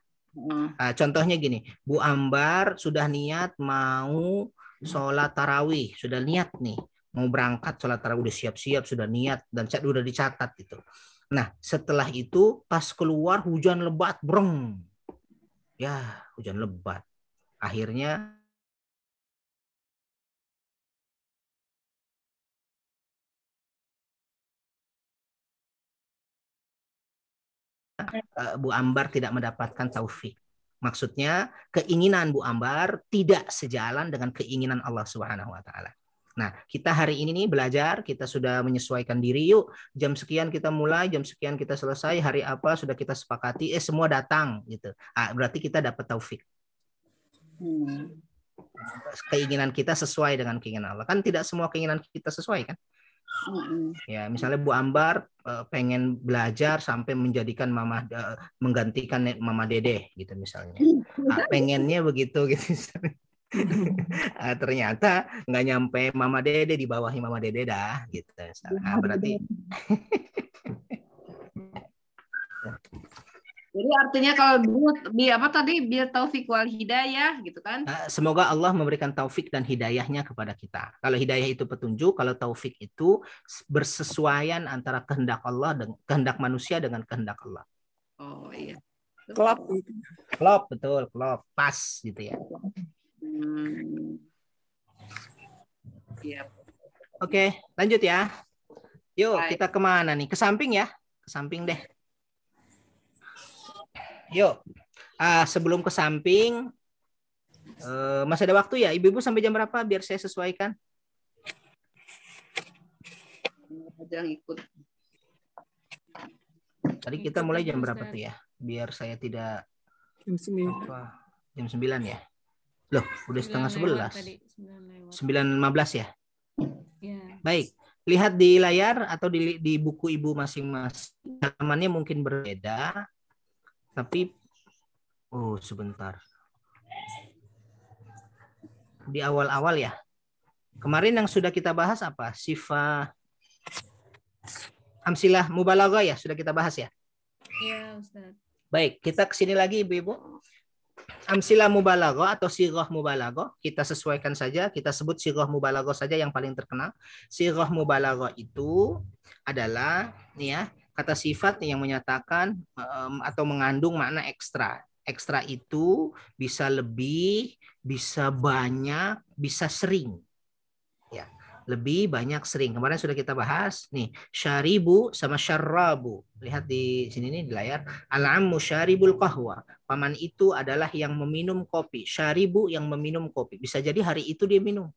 Contohnya gini, Bu Ambar sudah niat mau sholat tarawih, sudah niat nih mau berangkat sholat tarawih, udah siap-siap, sudah niat dan sudah dicatat gitu. Nah setelah itu pas keluar hujan lebat, breng, ya hujan lebat, akhirnya Bu Ambar tidak mendapatkan taufik. Maksudnya keinginan Bu Ambar tidak sejalan dengan keinginan Allah Subhanahu wa taala. Nah, kita hari ini nih belajar, kita sudah menyesuaikan diri, yuk jam sekian kita mulai, jam sekian kita selesai, hari apa sudah kita sepakati, semua datang gitu. Berarti kita dapat taufik. Keinginan kita sesuai dengan keinginan Allah. Kan tidak semua keinginan kita sesuai kan? Ya, misalnya Bu Ambar pengen belajar sampai menjadikan menggantikan Mama Dede gitu misalnya. Pengennya begitu gitu. Ternyata nggak nyampe Mama Dede, di bawahi Mama Dede dah gitu. Berarti jadi artinya kalau biar taufik wal hidayah gitu kan. Semoga Allah memberikan taufik dan hidayahnya kepada kita. Kalau hidayah itu petunjuk, kalau taufik itu bersesuaian antara kehendak Allah dan kehendak manusia dengan kehendak Allah. Oh iya. Klop, betul, klop, pas gitu ya. Iya. Oke, lanjut ya. Yuk, kita kemana nih? Ke samping ya, ke samping deh. Yuk, sebelum ke samping, masih ada waktu ya? Ibu-ibu sampai jam berapa biar saya sesuaikan? Jangan ikut. Tadi kita mulai jam berapa tuh ya? Biar saya tidak jam 9 ya? Loh, udah setengah 11. 9.15 ya? Ya. Baik, lihat di layar atau di buku ibu masing-masing. Halamannya mungkin berbeda. Tapi, sebentar. Di awal-awal ya. Kemarin yang sudah kita bahas apa? Sifat amsilah mubalaghah ya, sudah kita bahas ya? Iya, Ustaz. Baik, kita kesini lagi Ibu-ibu. Amsilah mubalaghah atau sighah mubalaghah, kita sesuaikan saja, kita sebut sighah mubalaghah saja yang paling terkenal. Sighah mubalaghah itu adalah nih ya, kata sifat yang menyatakan atau mengandung makna ekstra. Ekstra itu bisa lebih, bisa banyak, bisa sering. Ya. lebih banyak sering. Kemarin sudah kita bahas nih, syaribu sama syarrabu. Lihat di sini nih di layar. Al-ammu syaribul qahwa. Paman itu adalah yang meminum kopi. Syaribu yang meminum kopi. Bisa jadi hari itu dia minum.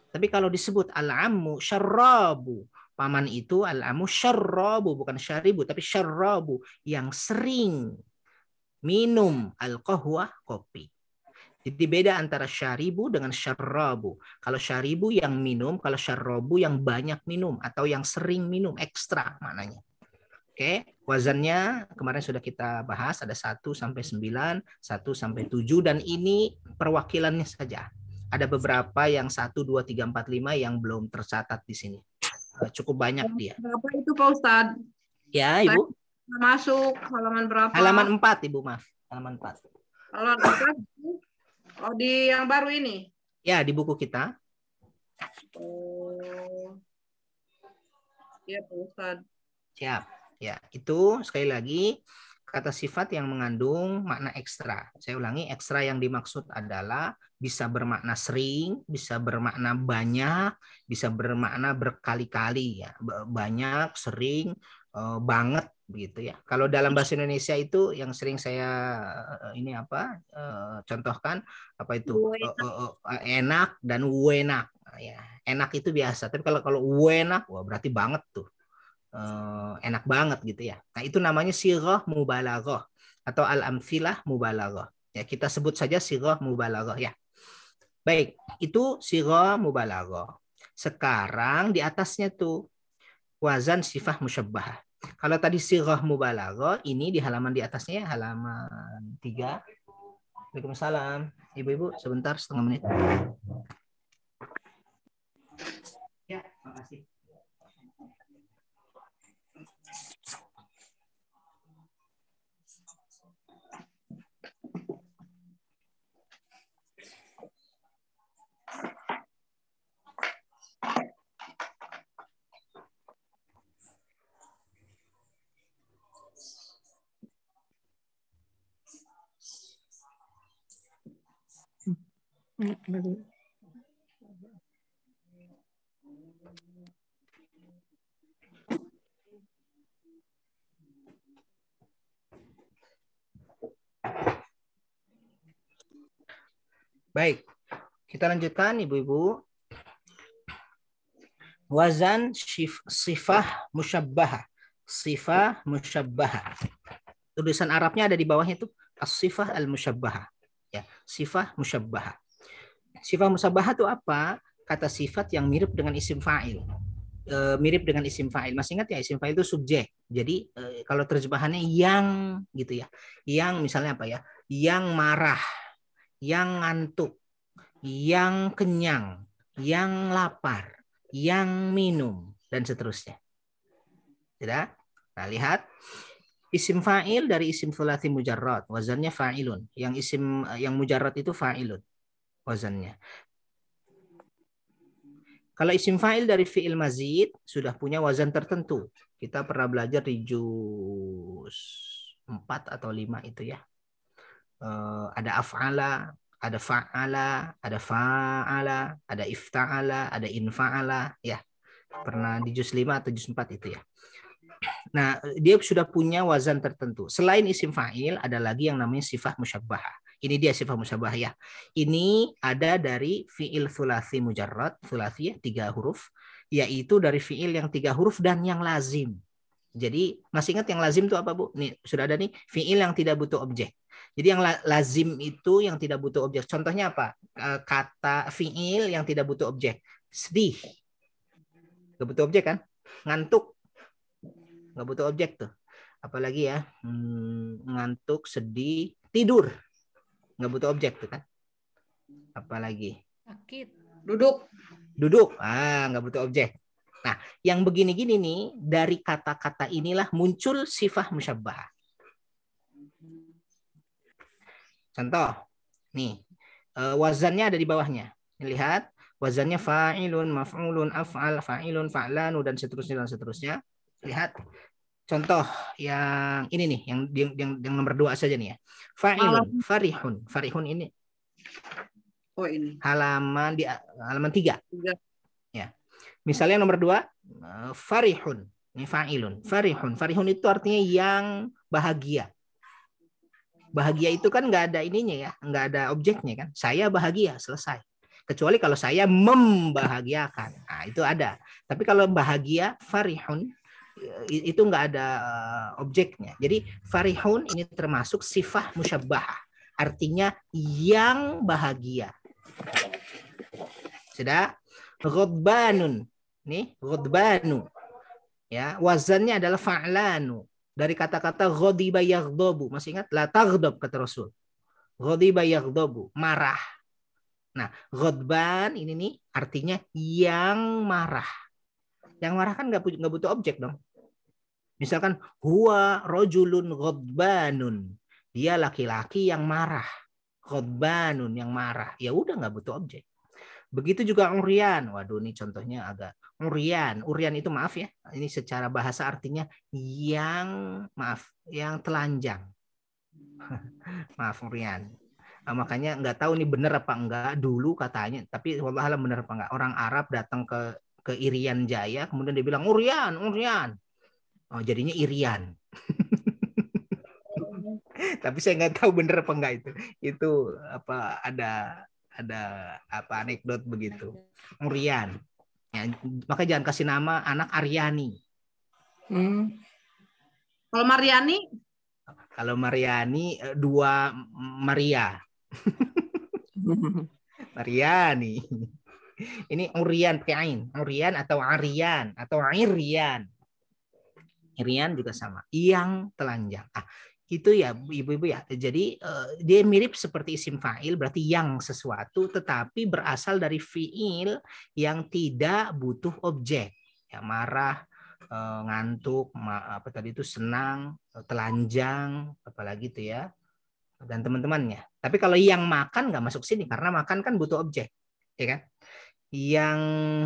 Tapi kalau disebut al-ammu syarrabu, paman itu al-ammu syarrabu, bukan syaribu tapi syarrabu, yang sering minum al-qahwa, kopi. Jadi beda antara syaribu dengan syarrabu. Kalau syaribu yang minum, kalau syarrabu yang banyak minum atau yang sering minum, ekstra maknanya. Oke, wazannya kemarin sudah kita bahas, ada 1 sampai 9, 1 sampai 7, dan ini perwakilannya saja. Ada beberapa yang 1, 2, 3, 4, 5 yang belum tercatat di sini. Cukup banyak dia. Berapa itu Pak Ustadz? Ya, Ibu. Masuk halaman berapa? Halaman 4, Ibu, maaf. Halaman 4. Halaman 4. Oh, di yang baru ini? Ya, di buku kita. Oh. Iya, Pak Ustadz. Siap. Ya, itu sekali lagi kata sifat yang mengandung makna ekstra. Saya ulangi, ekstra yang dimaksud adalah bisa bermakna sering, bisa bermakna banyak, bisa bermakna berkali-kali ya. Banyak, sering, banget begitu ya. Kalau dalam bahasa Indonesia itu yang sering saya contohkan apa itu enak dan wenak ya. Enak itu biasa, tapi kalau wenak wah berarti banget tuh. Enak banget gitu ya. Nah, itu namanya sighah mubalaghah atau al-amthilah mubalaghah. Ya, kita sebut saja sighah mubalaghah ya. Baik, itu sighah mubalaghah. Sekarang di atasnya tuh wazan sifah musyabbahah. Kalau tadi sighah mubalaghah, ini di halaman di atasnya halaman 3. Waalaikumsalam. Ibu-ibu sebentar, setengah menit. Ya, makasih. Baik, kita lanjutkan Ibu-ibu. Wazan sifah musyabbahah. Sifah musyabbahah. Tulisan Arabnya ada di bawahnya itu as-sifah al-musyabbahah. Ya, sifah musyabbahah. Sifah musyabbahah itu apa? Kata sifat yang mirip dengan isim fa'il. Mirip dengan isim fa'il. Masih ingat ya, isim fa'il itu subjek. Jadi kalau terjemahannya yang gitu ya. Yang misalnya apa ya? Yang marah, yang ngantuk, yang kenyang, yang lapar, yang minum, dan seterusnya. Tidak? Nah, lihat. Isim fa'il dari isim thulathi mujarrad, wazannya fa'ilun. Yang mujarrad itu fa'ilun wazannya. Kalau isim fa'il dari fi'il mazid sudah punya wazan tertentu. Kita pernah belajar di juz 4 atau 5 itu ya. Ada af'ala, ada fa'ala, ada fa'ala, ada ifta'ala, ada infa'ala ya. Pernah di juz 5 atau juz 4 itu ya. Nah, dia sudah punya wazan tertentu. Selain isim fa'il, ada lagi yang namanya sifah musyabbahah. Ini dia sifah musyabbahah ya. Ini ada dari fi'il thulathi mujarrad, thulathi ya, 3 huruf, yaitu dari fi'il yang 3 huruf dan yang lazim. Jadi, masih ingat yang lazim itu apa, Bu? Nih, sudah ada nih, fi'il yang tidak butuh objek. Jadi yang lazim itu yang tidak butuh objek. Contohnya apa? Kata fi'il yang tidak butuh objek. Sedih. Gak butuh objek kan? Ngantuk. Nggak butuh objek tuh. Apalagi ya, ngantuk, sedih, tidur. Nggak butuh objek tuh kan. Apalagi? Sakit. Duduk. Duduk. Nggak butuh objek. Nah, yang begini-gini nih, dari kata-kata inilah muncul sifah musyabbahah. Contoh, nih, wazannya ada di bawahnya. Lihat, wazannya fa'ilun, maf'ulun, af'al, fa'ilun, fa'lanu, dan seterusnya. Lihat contoh yang ini nih, yang nomor 2 saja nih ya. Fa'ilun, farihun. Farihun ini. Oh, ini. Halaman 3. Ya. Misalnya nomor 2, farihun. Ini fa'ilun. Farihun. Farihun itu artinya yang bahagia. Bahagia itu kan nggak ada ininya ya, nggak ada objeknya kan. Saya bahagia, selesai. Kecuali kalau saya membahagiakan. Nah, itu ada. Tapi kalau bahagia, farihun, itu nggak ada objeknya. Jadi farihun ini termasuk sifat musyabbahah. Artinya yang bahagia. Sudah? Ghadbanun. Nih, ghadbanu. Ya, wazannya adalah fa'lanu. Dari kata-kata ghadiba yaghdabu. Masih ingat? La taghdab kata Rasul. Ghadiba yaghdabu, marah. Nah, ghadban ini nih artinya yang marah. Yang marah kan nggak butuh objek dong. Misalkan huwa rajulun ghadbanun. Dia laki-laki yang marah. Ghadbanun yang marah. Ya udah nggak butuh objek. Begitu juga urian. Waduh, ini contohnya agak urian. Urian itu maaf ya. Ini secara bahasa artinya yang telanjang. Maaf urian. Nah, makanya nggak tahu nih benar apa enggak dulu katanya. Tapi wallahualam benar apa enggak. Orang Arab datang ke Irian Jaya, kemudian dia bilang urian. Oh, jadinya Irian. Tapi saya nggak tahu benar apa enggak itu. Itu apa ada apa anekdot begitu. Urian. Ya, maka jangan kasih nama anak Aryani. Kalau Mariani? Kalau Mariani 2 Maria. Mariani. Ini Urian pakai ain. Urian atau Arian atau Irian. Irian juga sama. Yang telanjang. Itu ya ibu-ibu ya. Jadi dia mirip seperti isim fa'il, berarti yang sesuatu, tetapi berasal dari fi'il yang tidak butuh objek. Ya, marah, ngantuk, apa tadi itu senang, telanjang, apalagi itu ya, dan teman-temannya. Tapi kalau yang makan nggak masuk sini karena makan kan butuh objek, ya kan? Yang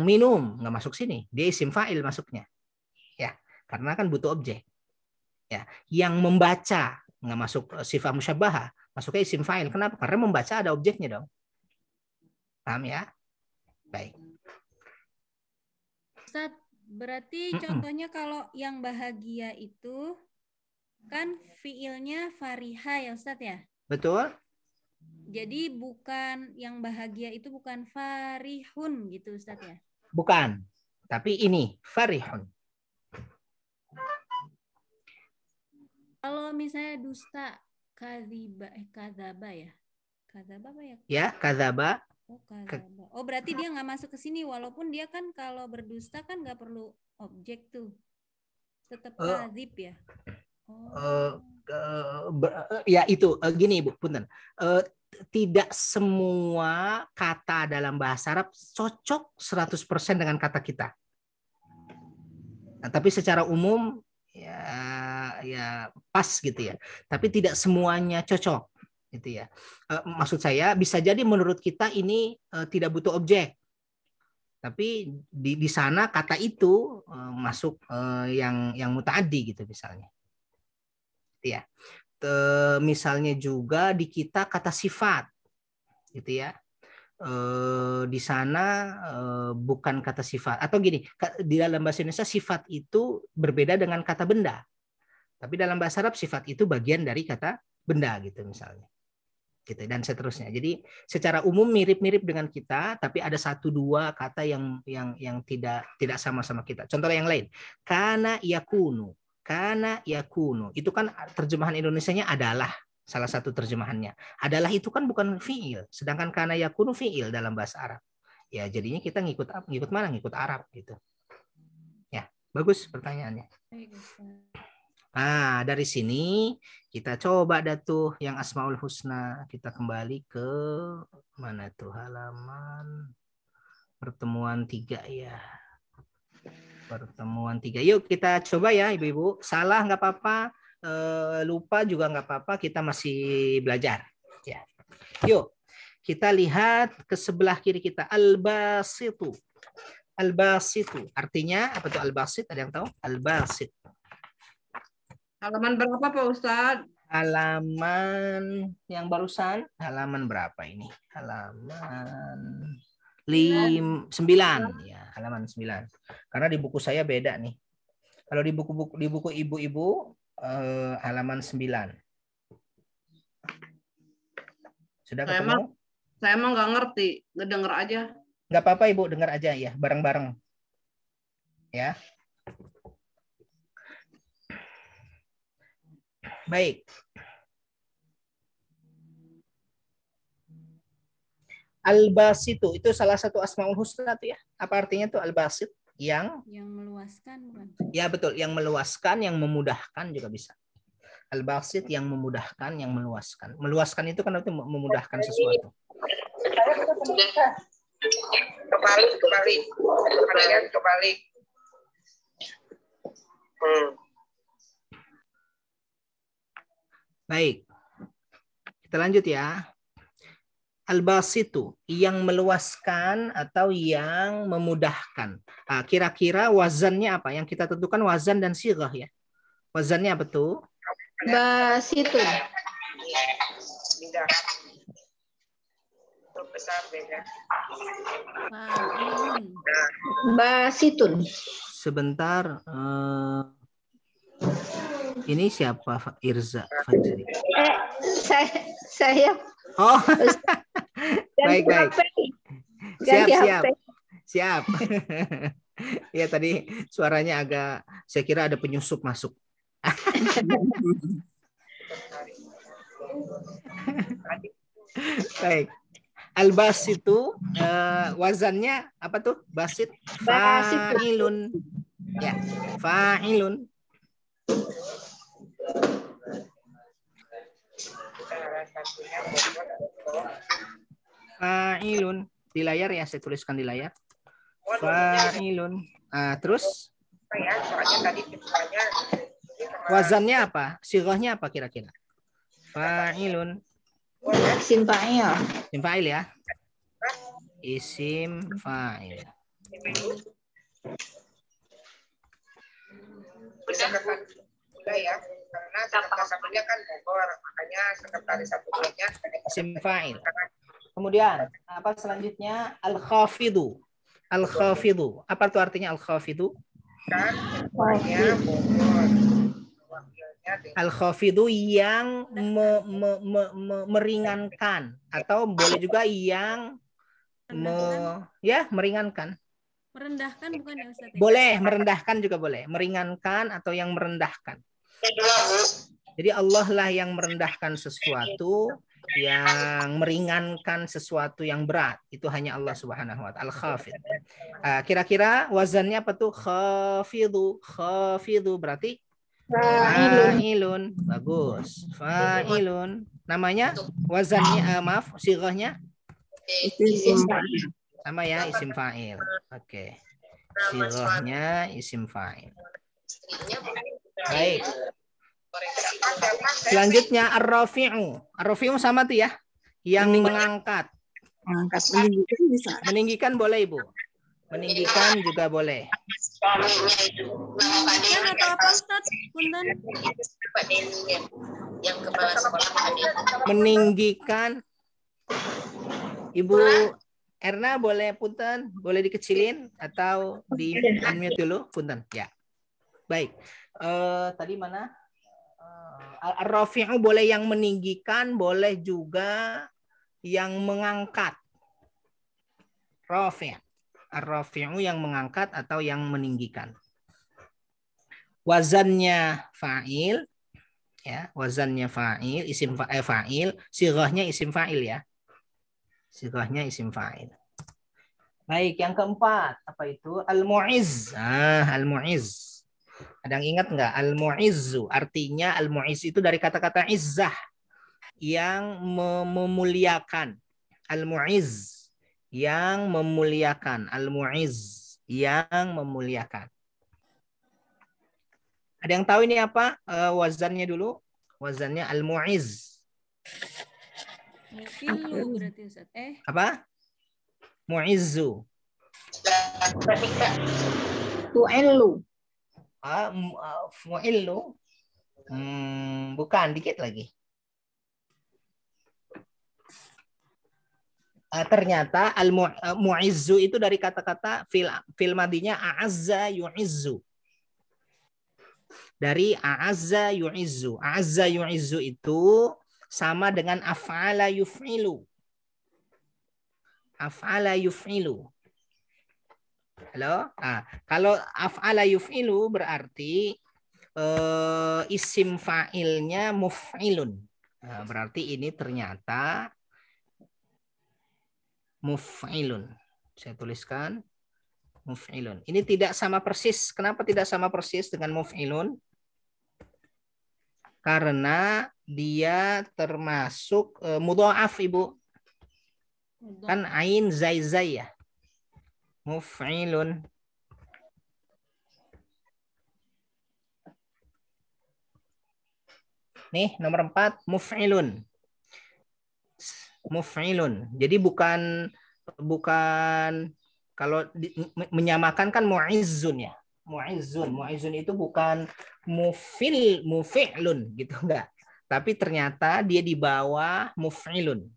minum nggak masuk sini, dia isim fa'il masuknya, ya, karena kan butuh objek. Ya, yang membaca nggak masuk sifat musyabbahah, masuknya isim fa'il. Kenapa? Karena membaca ada objeknya dong. Paham ya? Baik. Ustaz, berarti contohnya kalau yang bahagia itu kan fiilnya fariha ya Ustaz ya? Betul. Jadi bukan yang bahagia itu bukan farihun gitu Ustaz ya? Bukan. Tapi ini farihun. Kalau misalnya dusta, kadzaba ya? Kadzaba apa ya? Ya, kadzaba. Oh, kadzaba. Oh, berarti dia nggak masuk ke sini walaupun dia kan kalau berdusta kan nggak perlu objek tuh. Tetap kadzib ya? Ya itu gini Ibu, punten. Tidak semua kata dalam bahasa Arab cocok 100% dengan kata kita. Nah, tapi secara umum ya pas gitu ya. Tapi tidak semuanya cocok gitu ya. Maksud saya bisa jadi menurut kita ini tidak butuh objek. Tapi di sana kata itu masuk yang mutaaddi gitu misalnya. Ya. Misalnya juga di kita kata sifat gitu ya. Di sana bukan kata sifat atau gini, di dalam bahasa Indonesia sifat itu berbeda dengan kata benda, tapi dalam bahasa Arab sifat itu bagian dari kata benda gitu misalnya, gitu dan seterusnya. Jadi secara umum mirip-mirip dengan kita, tapi ada 1-2 kata yang tidak sama-sama kita. Contoh yang lain, kana yakunu itu kan terjemahan Indonesianya adalah. Salah satu terjemahannya. Adalah itu kan bukan fi'il. Sedangkan kana yakunu fi'il dalam bahasa Arab. Ya jadinya kita ngikut mana? Ngikut Arab gitu. Ya, bagus pertanyaannya. Nah, dari sini kita coba dah tuh yang Asmaul Husna. Kita kembali ke mana tuh halaman pertemuan 3 ya. Pertemuan 3. Yuk kita coba ya Ibu-ibu. Salah nggak apa-apa. Lupa juga nggak apa-apa, kita masih belajar ya. Yuk kita lihat ke sebelah kiri kita, al-basitu. Al-basitu artinya apa tuh al-basit? Ada yang tahu? Al-basit halaman berapa Pak Ustadz? Halaman yang barusan, halaman berapa ini? Halaman 9 ya. halaman 9. Karena di buku saya beda nih. Kalau di buku ibu-ibu halaman 9. Sudah ketemu? Saya emang nggak ngerti, ngedenger aja. Nggak apa-apa Ibu, dengar aja ya, bareng-bareng. Ya. Baik. Al-Basitu itu salah satu Asmaul Husna tuh ya. Apa artinya tuh Al-Basit? Yang meluaskan bukan? Ya betul, yang meluaskan, yang memudahkan juga bisa. Al-Basit yang memudahkan, yang meluaskan. Meluaskan itu kan itu memudahkan sesuatu. Kebalik. Baik. Kita lanjut ya. Al-Basitu yang meluaskan atau yang memudahkan. Kira-kira wazannya apa? Yang kita tentukan wazan dan sighah ya. Wazannya apa tuh? Basitun. Basitun. Sebentar. Ini siapa? Irza Fajri. Saya. Oh. Baik. Siap. Ya tadi suaranya agak, saya kira ada penyusup masuk. Baik. Al-Bas itu wazannya apa tuh? Basit. Fa'ilun. Ya, fa'ilun. Fa'ilun. Di layar ya, saya tuliskan di layar. Fa'ilun. Terus? Wazannya apa? Sighahnya apa kira-kira? Fa'ilun. Isim fa'il. Isim fa'il ya. Isim fa'il. Ya, karena sekretaris satunya kan Bogor, makanya sekretaris satunya isim fa'il. Kemudian apa selanjutnya? Al-khafidu. Al-khafidu. Apa tuh artinya al-khafidu? Al-khafidu yang meringankan, atau boleh juga yang meringankan. Merendahkan bukan ya Ustaz? Boleh, merendahkan juga boleh. Meringankan atau yang merendahkan. Jadi Allah lah yang merendahkan sesuatu, yang meringankan sesuatu yang berat. Itu hanya Allah Subhanahu wa ta'ala. Al-khafid. Kira-kira wazannya apa tuh? Khafidu. Khafidu berarti fa'ilun. Bagus. Fa'ilun. Namanya wazannya, sighahnya? Sama ya, isim fa'il. Oke. Sighahnya isim fa'il. Baik. Selanjutnya ar-rafi'u. Ar-rafi'u sama tuh ya. Yang mengangkat. Meninggikan bisa. Meninggikan boleh Ibu. Meninggikan juga boleh. Meninggikan atau apa Ustaz? Punten. Yang kepala sekolah. Meninggikan. Ibu Erna boleh punten, boleh dikecilin atau di unmute dulu, punten. Ya. Baik. Tadi mana? Ar-rafi'u boleh yang meninggikan, boleh juga yang mengangkat. Rafi'. Ar-rafi'u yang mengangkat atau yang meninggikan. Wazannya fa'il, ya, wazannya fa'il, isim fa'il, sighahnya isim fa'il ya. Sighahnya isim fa'il. Baik, yang keempat apa itu? Al-mu'izz. Al-mu'izz. Ada yang ingat nggak? Al-mu'izzu. Artinya al-mu'izz itu dari kata-kata izzah, yang memuliakan. Al-mu'izz, yang memuliakan. Al-mu'izz, yang memuliakan. Ada yang tahu ini apa? Wazannya dulu. Wazannya al-mu'izz. Mufilu berarti Ustaz. Apa? Mu'izzu. Tu'illu. Mu'illu. Bukan, dikit lagi. ternyata al-mu'izzu itu dari kata-kata fil madinya a'azza yu'izzu. Dari a'azza yu'izzu. A'azza yu'izzu itu sama dengan af'ala yuf'ilu. Af'ala yuf'ilu. Halo? Kalau af'ala yuf'ilu berarti isim fa'ilnya muf'ilun. Berarti ini ternyata muf'ilun. Saya tuliskan muf'ilun. Ini tidak sama persis. Kenapa tidak sama persis dengan muf'ilun? Karena dia termasuk mudha'af, Ibu. Kan ain zai ya. Muf'ilun. Nih, nomor 4, muf'ilun. Muf'ilun. Jadi bukan kalau menyamakan kan mu'izzun ya. Mu'izzun itu bukan mufi'lun gitu enggak. Tapi ternyata dia di bawah muf'ilun.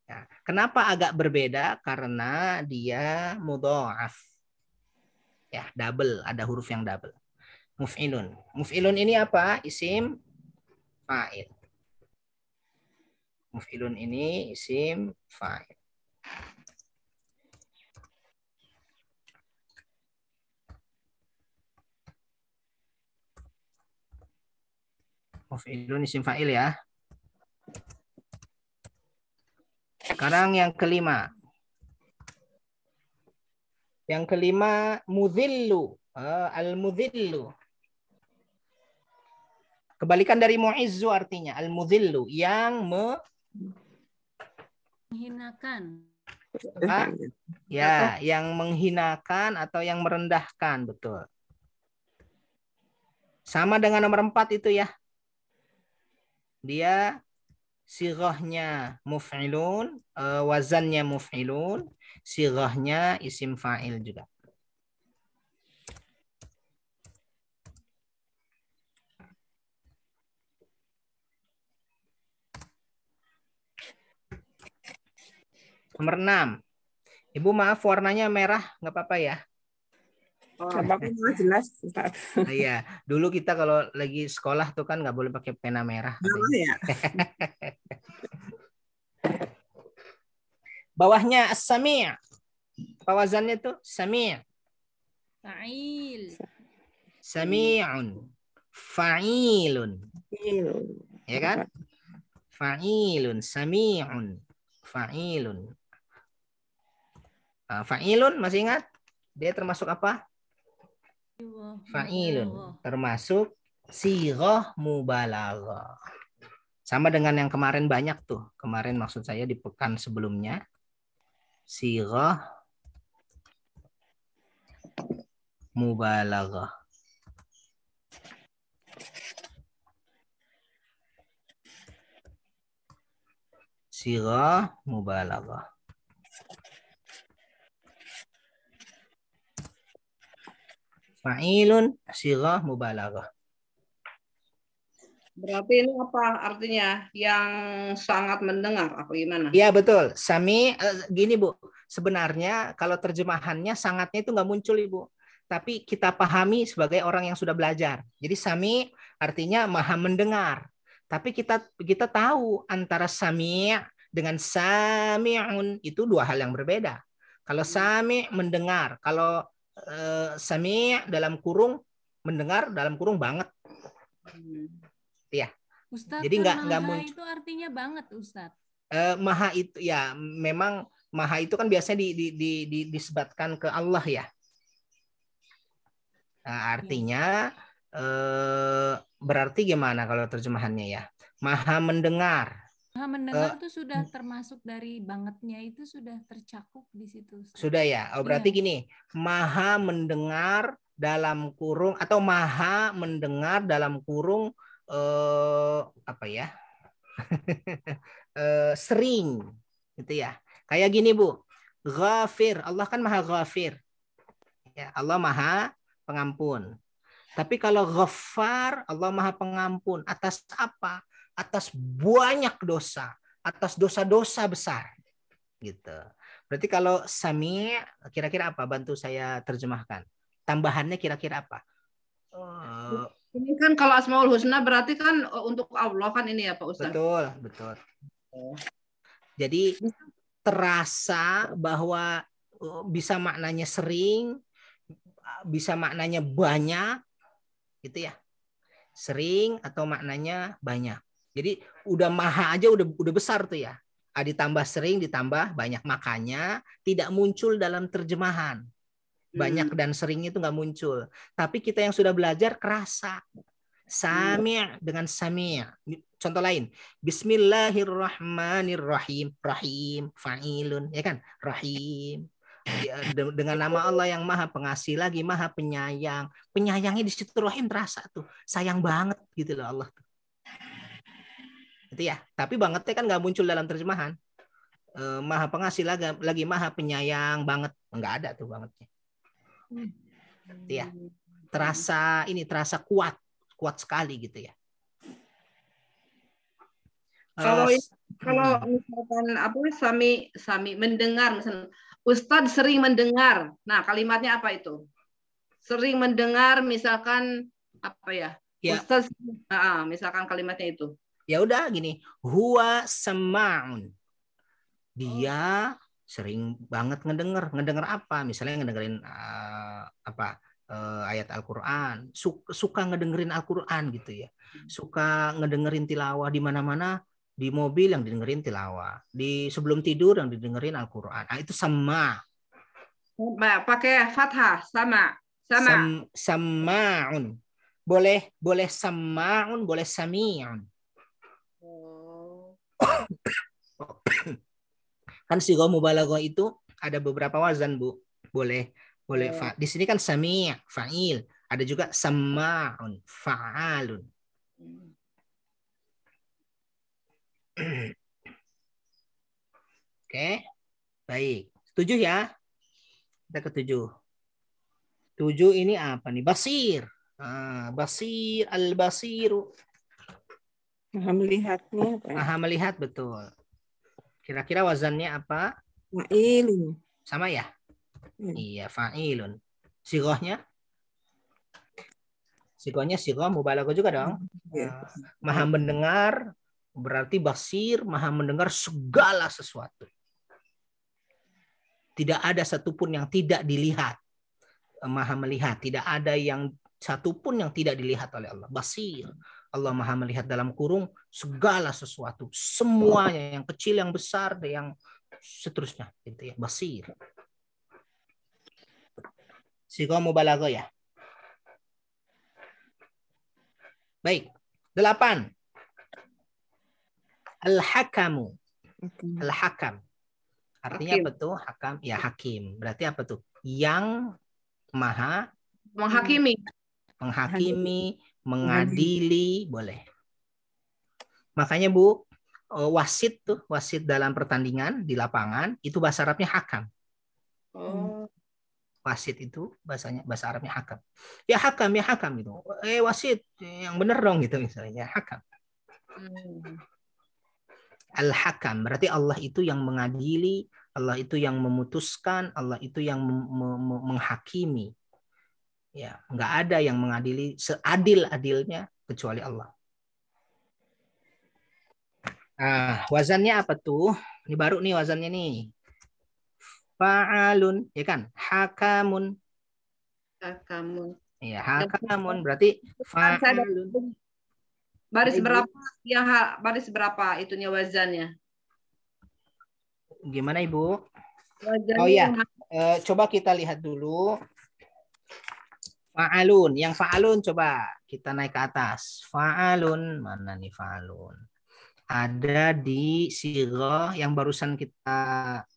Ya, kenapa agak berbeda? Karena dia mudha'af. Ya, double, ada huruf yang double. Muf'ilun. Muf'ilun ini apa? Isim fa'il. Muf'ilun ini isim fa'il. Muf'ilun isim fa'il ya. Sekarang yang kelima. Yang kelima mudhillu. Al-mudhillu. Kebalikan dari mu'izzu artinya. Al-mudhillu. Yang menghinakan. Ya, yang menghinakan atau yang merendahkan. Betul. Sama dengan nomor 4 itu ya. Dia sighahnya muf'ilun, wazannya muf'ilun, sighahnya isim fa'il juga. Nomor 6. Ibu maaf warnanya merah, nggak apa-apa ya? Bapak jelas. Iya, dulu kita kalau lagi sekolah tuh kan nggak boleh pakai pena merah. Ya. Bawahnya as-sami'. Pawazannya tuh sami'. Fa'il. Sami'un. Fa'ilun. Ya kan? Fa'ilun, sami'un, fa'ilun. Fa'ilun masih ingat? Dia termasuk apa? Fa'ilun, termasuk sighah mubalaghah. Sama dengan yang kemarin banyak tuh. Kemarin maksud saya di pekan sebelumnya. Sighah mubalaghah. Sighah mubalaghah. Fa'ilun sighah mubalaghah. Berarti ini apa artinya? Yang sangat mendengar apa gimana? Iya betul. Sami gini Bu. Sebenarnya kalau terjemahannya sangatnya itu nggak muncul Ibu. Tapi kita pahami sebagai orang yang sudah belajar. Jadi sami artinya maha mendengar. Tapi kita tahu antara sami dengan sami'un itu dua hal yang berbeda. Kalau sami mendengar, kalau sami dalam kurung mendengar dalam kurung banget. Ya. Ustadz, jadi nggak muncul. Itu artinya banget Ustadz. Maha itu ya memang maha itu kan biasanya disebatkan ke Allah ya. Nah, artinya berarti gimana kalau terjemahannya ya? Maha mendengar. Maha mendengar itu sudah termasuk dari bangetnya itu sudah tercakup di situ. Ustaz. Sudah ya. Oh berarti gini, maha mendengar dalam kurung atau maha mendengar dalam kurung apa ya? Sering gitu ya. Kayak gini Bu. Ghafir, Allah kan maha ghafir. Ya, Allah maha pengampun. Tapi kalau Ghaffar, Allah maha pengampun. Atas apa? Atas banyak dosa. Atas dosa-dosa besar. gitu. Berarti kalau sami kira-kira apa? Bantu saya terjemahkan. Tambahannya kira-kira apa? Ini kan kalau Asmaul Husna berarti kan untuk Allah kan ini ya Pak Ustaz. Betul, betul. Jadi terasa bahwa bisa maknanya sering, bisa maknanya banyak, gitu ya. Sering atau maknanya banyak. Jadi udah maha aja udah besar tuh ya. Ditambah sering, ditambah banyak. Makanya tidak muncul dalam terjemahan. Banyak dan sering itu nggak muncul. Tapi kita yang sudah belajar kerasa. Sami' dengan sami'. Contoh lain. Bismillahirrahmanirrahim. Rahim, fa'ilun. Ya kan? Rahim. Dengan nama Allah yang maha pengasih lagi, maha penyayang. Penyayangnya di situ rahim terasa tuh. Sayang banget gitu loh Allah. Itu ya. Tapi bangetnya kan nggak muncul dalam terjemahan. Maha pengasih lagi maha penyayang banget. Nggak ada tuh bangetnya. Itu ya. Terasa kuat sekali gitu ya. Kalau misalkan apa sami mendengar, misalnya Ustadz sering mendengar. Nah, kalimatnya apa itu? Sering mendengar misalkan apa ya? Ustadz misalkan kalimatnya itu. Ya udah gini, huwa sama'un. Dia sering banget ngedenger apa? Misalnya ngedengerin ayat Al-Qur'an, suka ngedengerin Al-Qur'an gitu ya. Suka ngedengerin tilawah di mana-mana, di mobil yang didengerin tilawah, di sebelum tidur yang didengerin Al-Qur'an. Itu sama. Pakai fathah, sama. Sama'un. Boleh sama'un, boleh sami'un. Kan sigha mubalaghah itu ada beberapa wazan, Bu. Boleh di sini kan sami' fa'il, ada juga sama'un fa'alun. Oke. Baik. 7 ya. Kita ke 7. 7 ini apa nih? Basir. Basir, al-basiru. Maha melihatnya apa ya? Maha melihat, betul. Kira-kira wazannya apa? Fa'ilun. Sama ya? Iya, fa'ilun. Sighahnya sighah mubalaghah juga dong. Maha mendengar berarti basir, maha mendengar segala sesuatu. Tidak ada satupun yang tidak dilihat. Maha melihat, tidak ada yang satupun yang tidak dilihat oleh Allah. Basir. Allah maha melihat dalam kurung segala sesuatu, semuanya, yang kecil, yang besar, yang seterusnya, gitu ya. Basir. Sighah mubalaghah ya. Baik. 8. Al-hakamu. Al-hakam. Artinya apa tuh? Hakam, ya hakim. Berarti apa tuh? Yang maha menghakimi, mengadili, boleh. Makanya Bu, wasit dalam pertandingan di lapangan itu bahasa Arabnya hakam. Wasit itu bahasa Arabnya hakam. Ya hakam gitu. Wasit yang bener dong gitu misalnya, hakam. Al-hakam berarti Allah itu yang mengadili, Allah itu yang memutuskan, Allah itu yang menghakimi. Ya, nggak ada yang mengadili seadil-adilnya kecuali Allah. Wazannya apa tuh? Ini baru nih wazannya nih. Fa'alun, ya kan? Hakamun. Iya, hakamun berarti fa'alun. Baris berapa itunya wazannya? Gimana Ibu? Wazannya Oh ya, coba kita lihat dulu. Fa'alun, yang fa'alun coba kita naik ke atas. Fa'alun, mana nih fa'alun? Ada di sighah yang barusan kita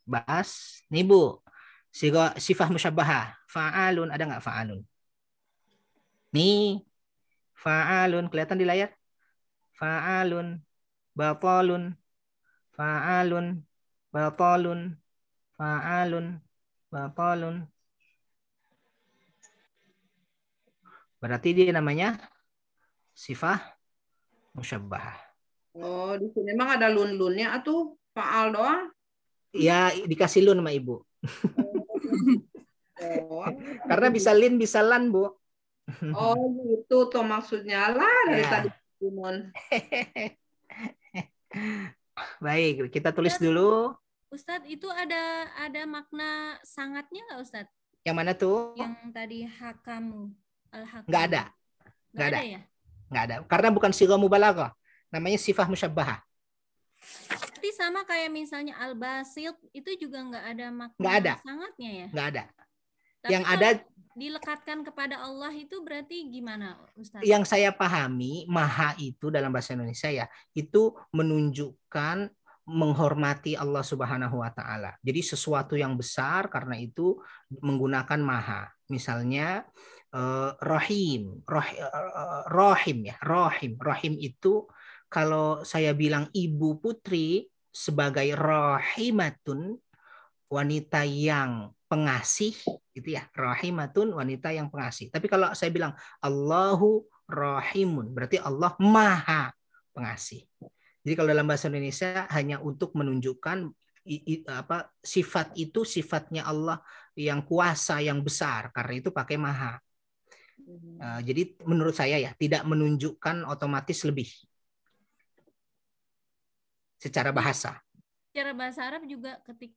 bahas. Nih Bu, sighah sifah musyabbahah. Fa'alun, ada nggak fa'alun? Nih, fa'alun, kelihatan di layar? Fa'alun, batalun, fa'alun, batalun, fa'alun, batalun. Berarti dia namanya sifah musyabbahah. Oh, di sini memang ada lun-lunnya atau fa'al doang? Ya dikasih lun sama ibu. Oh, Karena bisa lin bisa lan, Bu. oh gitu tuh maksudnya lah dari Ya. tadi Nun. Baik, kita tulis Ustadz, dulu. Ustadz itu ada makna sangatnya nggak Ustadz? Yang mana tuh? Yang tadi hakamu, al-hakamu. Nggak ada. Nggak ada ya? Nggak ada. Karena bukan sighah mubalaghah. Namanya sifah musyabbahah. Berarti sama kayak misalnya al-basit itu juga nggak ada makna Nggak ada. sangatnya ya? Nggak ada. Tapi Yang kalau ada dilekatkan kepada Allah itu berarti gimana Ustaz? yang saya pahami, maha itu dalam bahasa Indonesia ya, itu menunjukkan menghormati Allah Subhanahu wa taala. Jadi sesuatu yang besar karena itu menggunakan maha. Misalnya rahim, rahim ya, rahim. Rahim itu kalau saya bilang ibu putri sebagai rahimatun, wanita yang pengasih, gitu ya, rahimatun, wanita yang pengasih. Tapi kalau saya bilang Allahu rahimun, berarti Allah maha pengasih. Jadi kalau dalam bahasa Indonesia hanya untuk menunjukkan sifat itu sifatnya Allah yang kuasa, yang besar, karena itu pakai maha. Jadi menurut saya ya tidak menunjukkan otomatis lebih secara bahasa. Secara bahasa Arab juga ketika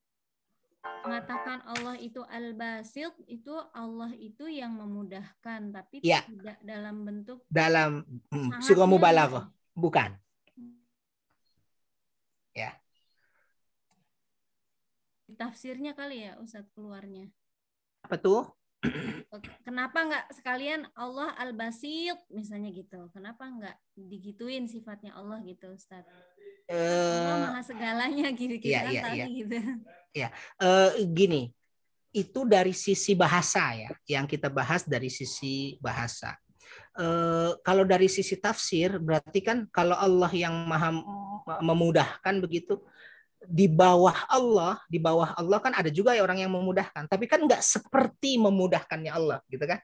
mengatakan Allah itu al-basit, itu Allah itu yang memudahkan, tapi ya, tidak dalam bentuk dalam sighah mubalaghah, bukan. Ya. Tafsirnya kali ya Ustadz keluarnya. Apa tuh? Kenapa nggak sekalian Allah al-basit misalnya gitu? Kenapa nggak digituin sifatnya Allah gitu Ustadz? Allah maha segalanya gitu kita gitu. Ya, gini, itu dari sisi bahasa ya, yang kita bahas dari sisi bahasa. Kalau dari sisi tafsir berarti kan kalau Allah yang maha memudahkan begitu, di bawah Allah kan ada juga ya orang yang memudahkan, tapi kan nggak seperti memudahkannya Allah, gitu kan?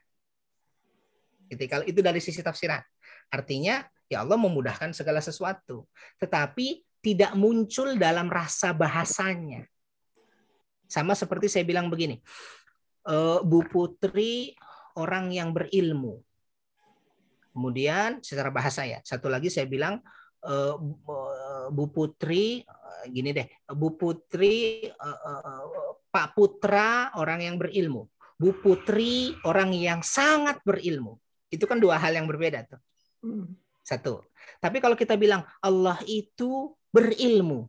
Gitu, kalau itu dari sisi tafsiran, artinya ya Allah memudahkan segala sesuatu, tetapi tidak muncul dalam rasa bahasanya. Sama seperti saya bilang begini, Bu Putri orang yang berilmu. Kemudian secara bahasa ya, satu lagi saya bilang Bu Putri gini deh, Bu Putri Pak Putra orang yang berilmu, Bu Putri orang yang sangat berilmu. Itu kan dua hal yang berbeda tuh. Satu. Tapi kalau kita bilang Allah itu berilmu,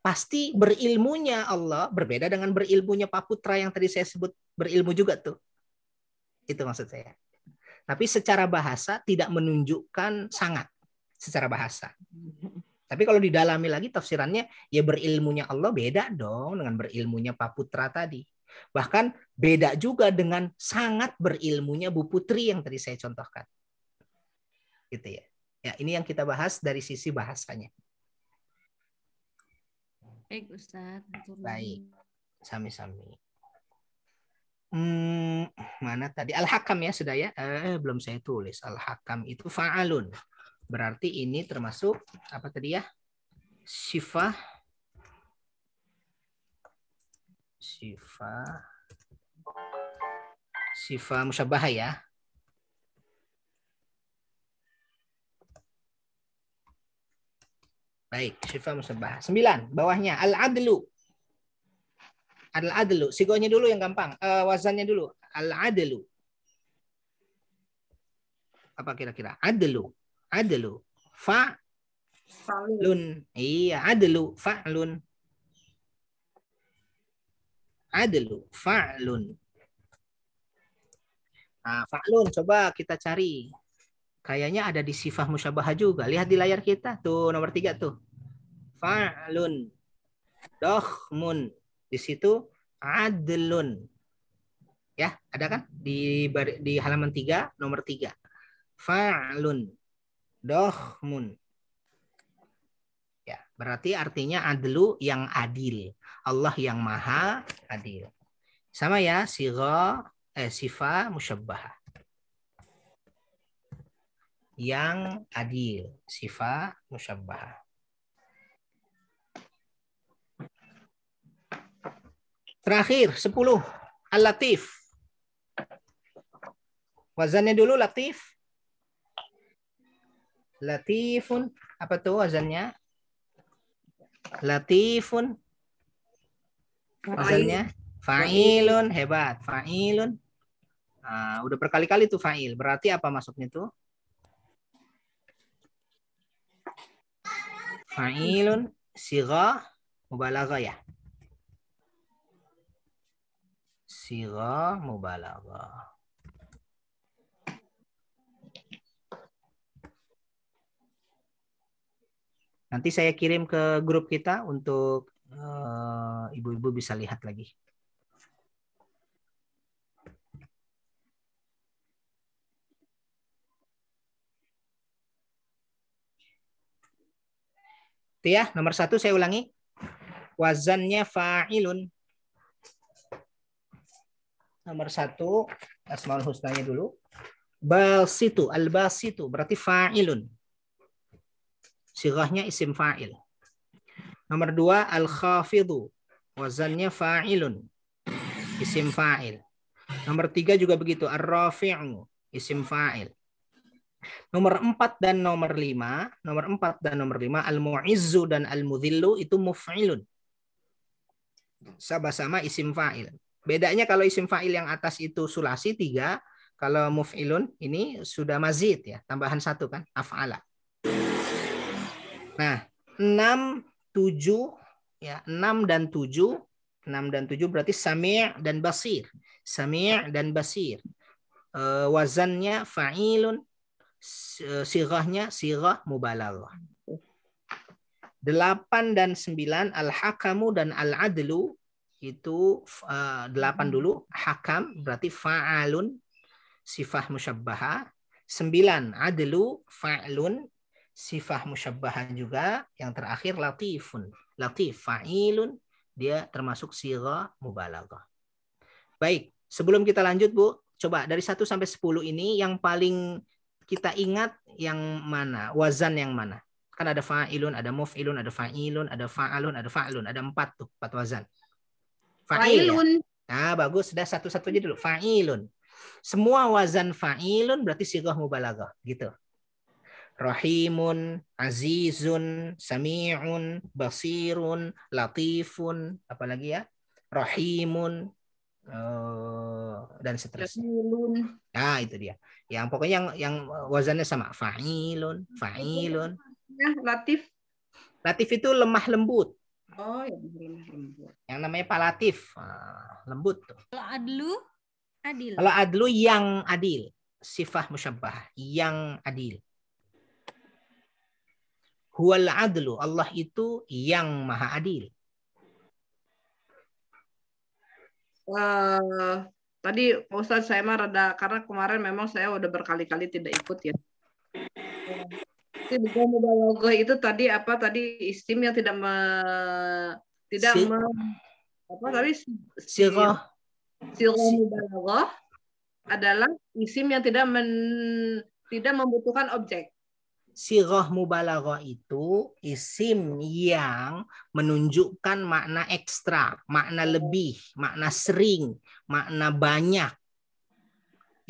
pasti berilmunya Allah berbeda dengan berilmunya Pak Putra yang tadi saya sebut berilmu juga tuh. Itu maksud saya. Tapi secara bahasa tidak menunjukkan sangat secara bahasa. Tapi kalau didalami lagi tafsirannya, ya berilmunya Allah beda dong dengan berilmunya Pak Putra tadi. Bahkan beda juga dengan sangat berilmunya Bu Putri yang tadi saya contohkan. Gitu ya. Ya, ini yang kita bahas dari sisi bahasanya. Baik Ustaz. Baik. Sami-sami. Mana tadi Al-Hakam ya sudah ya? Belum saya tulis. Al-Hakam itu fa'alun. Berarti ini termasuk apa tadi ya? Sifah musyabbahah ya. Baik, sifah musyabbahah. 9 bawahnya al-adlu. Al-adlu, sigonya dulu yang gampang. Wazannya dulu. Al-adlu. Apa kira-kira? Adlu. Adlu. Fa'lun. Iya, adlu. Fa'lun. Adlu. Fa'lun. Nah, fa'lun. Coba kita cari. Kayaknya ada di sifah musyabbahah juga. Lihat di layar kita. Tuh, nomor 3 tuh. Fa'lun. Dokhmun. Di situ adlun. Ya, ada kan? Di halaman 3, nomor 3. Fa'lun. Dokhmun. Ya, berarti artinya adlu yang adil. Allah yang maha adil. Sama ya, sifah musyabbahah. Yang adil. Sifah musyabbahah. Terakhir 10. Al-Latif. Wazannya dulu latif. Latifun. Apa tuh wazannya? Latifun. Wazannya fa'ilun. Hebat. Fa'ilun. Nah, udah berkali-kali tuh fa'il. Berarti apa masuknya tuh? Fa'ilun. Sighah mubalaghah ya. Sighah mubalaghah. Nanti saya kirim ke grup kita untuk ibu-ibu bisa lihat lagi. Itu ya, nomor 1 saya ulangi. Wazannya fa'ilun. Nomor 1, Asmaul Husnanya dulu. Basitu, al-basitu, berarti fa'ilun. Sighahnya isim fa'il. Nomor 2, al-khafidu. Wazannya fa'ilun. Isim fa'il. Nomor 3 juga begitu. Ar-rafi'u. Isim fa'il. Nomor 4 dan nomor 5. Nomor 4 dan nomor 5. Al-mu'izzu dan al-mudhillu itu muf'ilun. Sama-sama isim fa'il. Bedanya kalau isim fa'il yang atas itu sulasi 3. Kalau muf'ilun ini sudah mazid ya. Tambahan 1 kan. Af'ala. Nah, 6, 7, ya 6 dan 7, 6 dan 7 berarti sami' dan basir. Sami' dan basir. Wazannya fa'ilun, sighahnya sighah mubalaghah. 8 dan 9 al-hakamu dan al-adlu itu 8 dulu, hakam berarti fa'alun, sifah musyabbahah. 9 adlu fa'lun, sifah musyabbahan juga. Yang terakhir latifun. Latif fa'ilun, dia termasuk sighah mubalaghah. Baik, sebelum kita lanjut Bu, coba dari 1 sampai 10 ini yang paling kita ingat yang mana? Wazan yang mana? Kan ada fa'ilun, ada muf'ilun, ada fa'ilun, ada fa'alun, ada fa'lun. Ada 4 tuh, 4 wazan. Fa'ilun. Ya? Nah, bagus. Sudah satu-satu aja dulu. Fa'ilun. Semua wazan fa'ilun berarti sighah mubalaghah, gitu. Rahimun, azizun, sami'un, basirun, latifun, apalagi ya? Rahimun, dan seterusnya. Nah, itu dia. Yang pokoknya yang wazannya sama. Fa'ilun, fa'ilun. Ya, latif. Latif itu lemah lembut. Oh, yang lemah lembut. Yang namanya palatif. Lembut tuh. Kalau adlu, adil. Kalau adlu yang adil. Sifah musyabbah, yang adil. Huwal adlu, Allah itu yang maha adil. Tadi Pak Ustadz saya mah rada, karena kemarin memang saya udah berkali-kali tidak ikut ya. Sighah mubalaghah itu tadi apa? Tadi isim yang tidak sighah mubalaghah adalah isim yang tidak membutuhkan objek. Sighah mubalaghah itu isim yang menunjukkan makna ekstra, makna lebih, makna sering, makna banyak.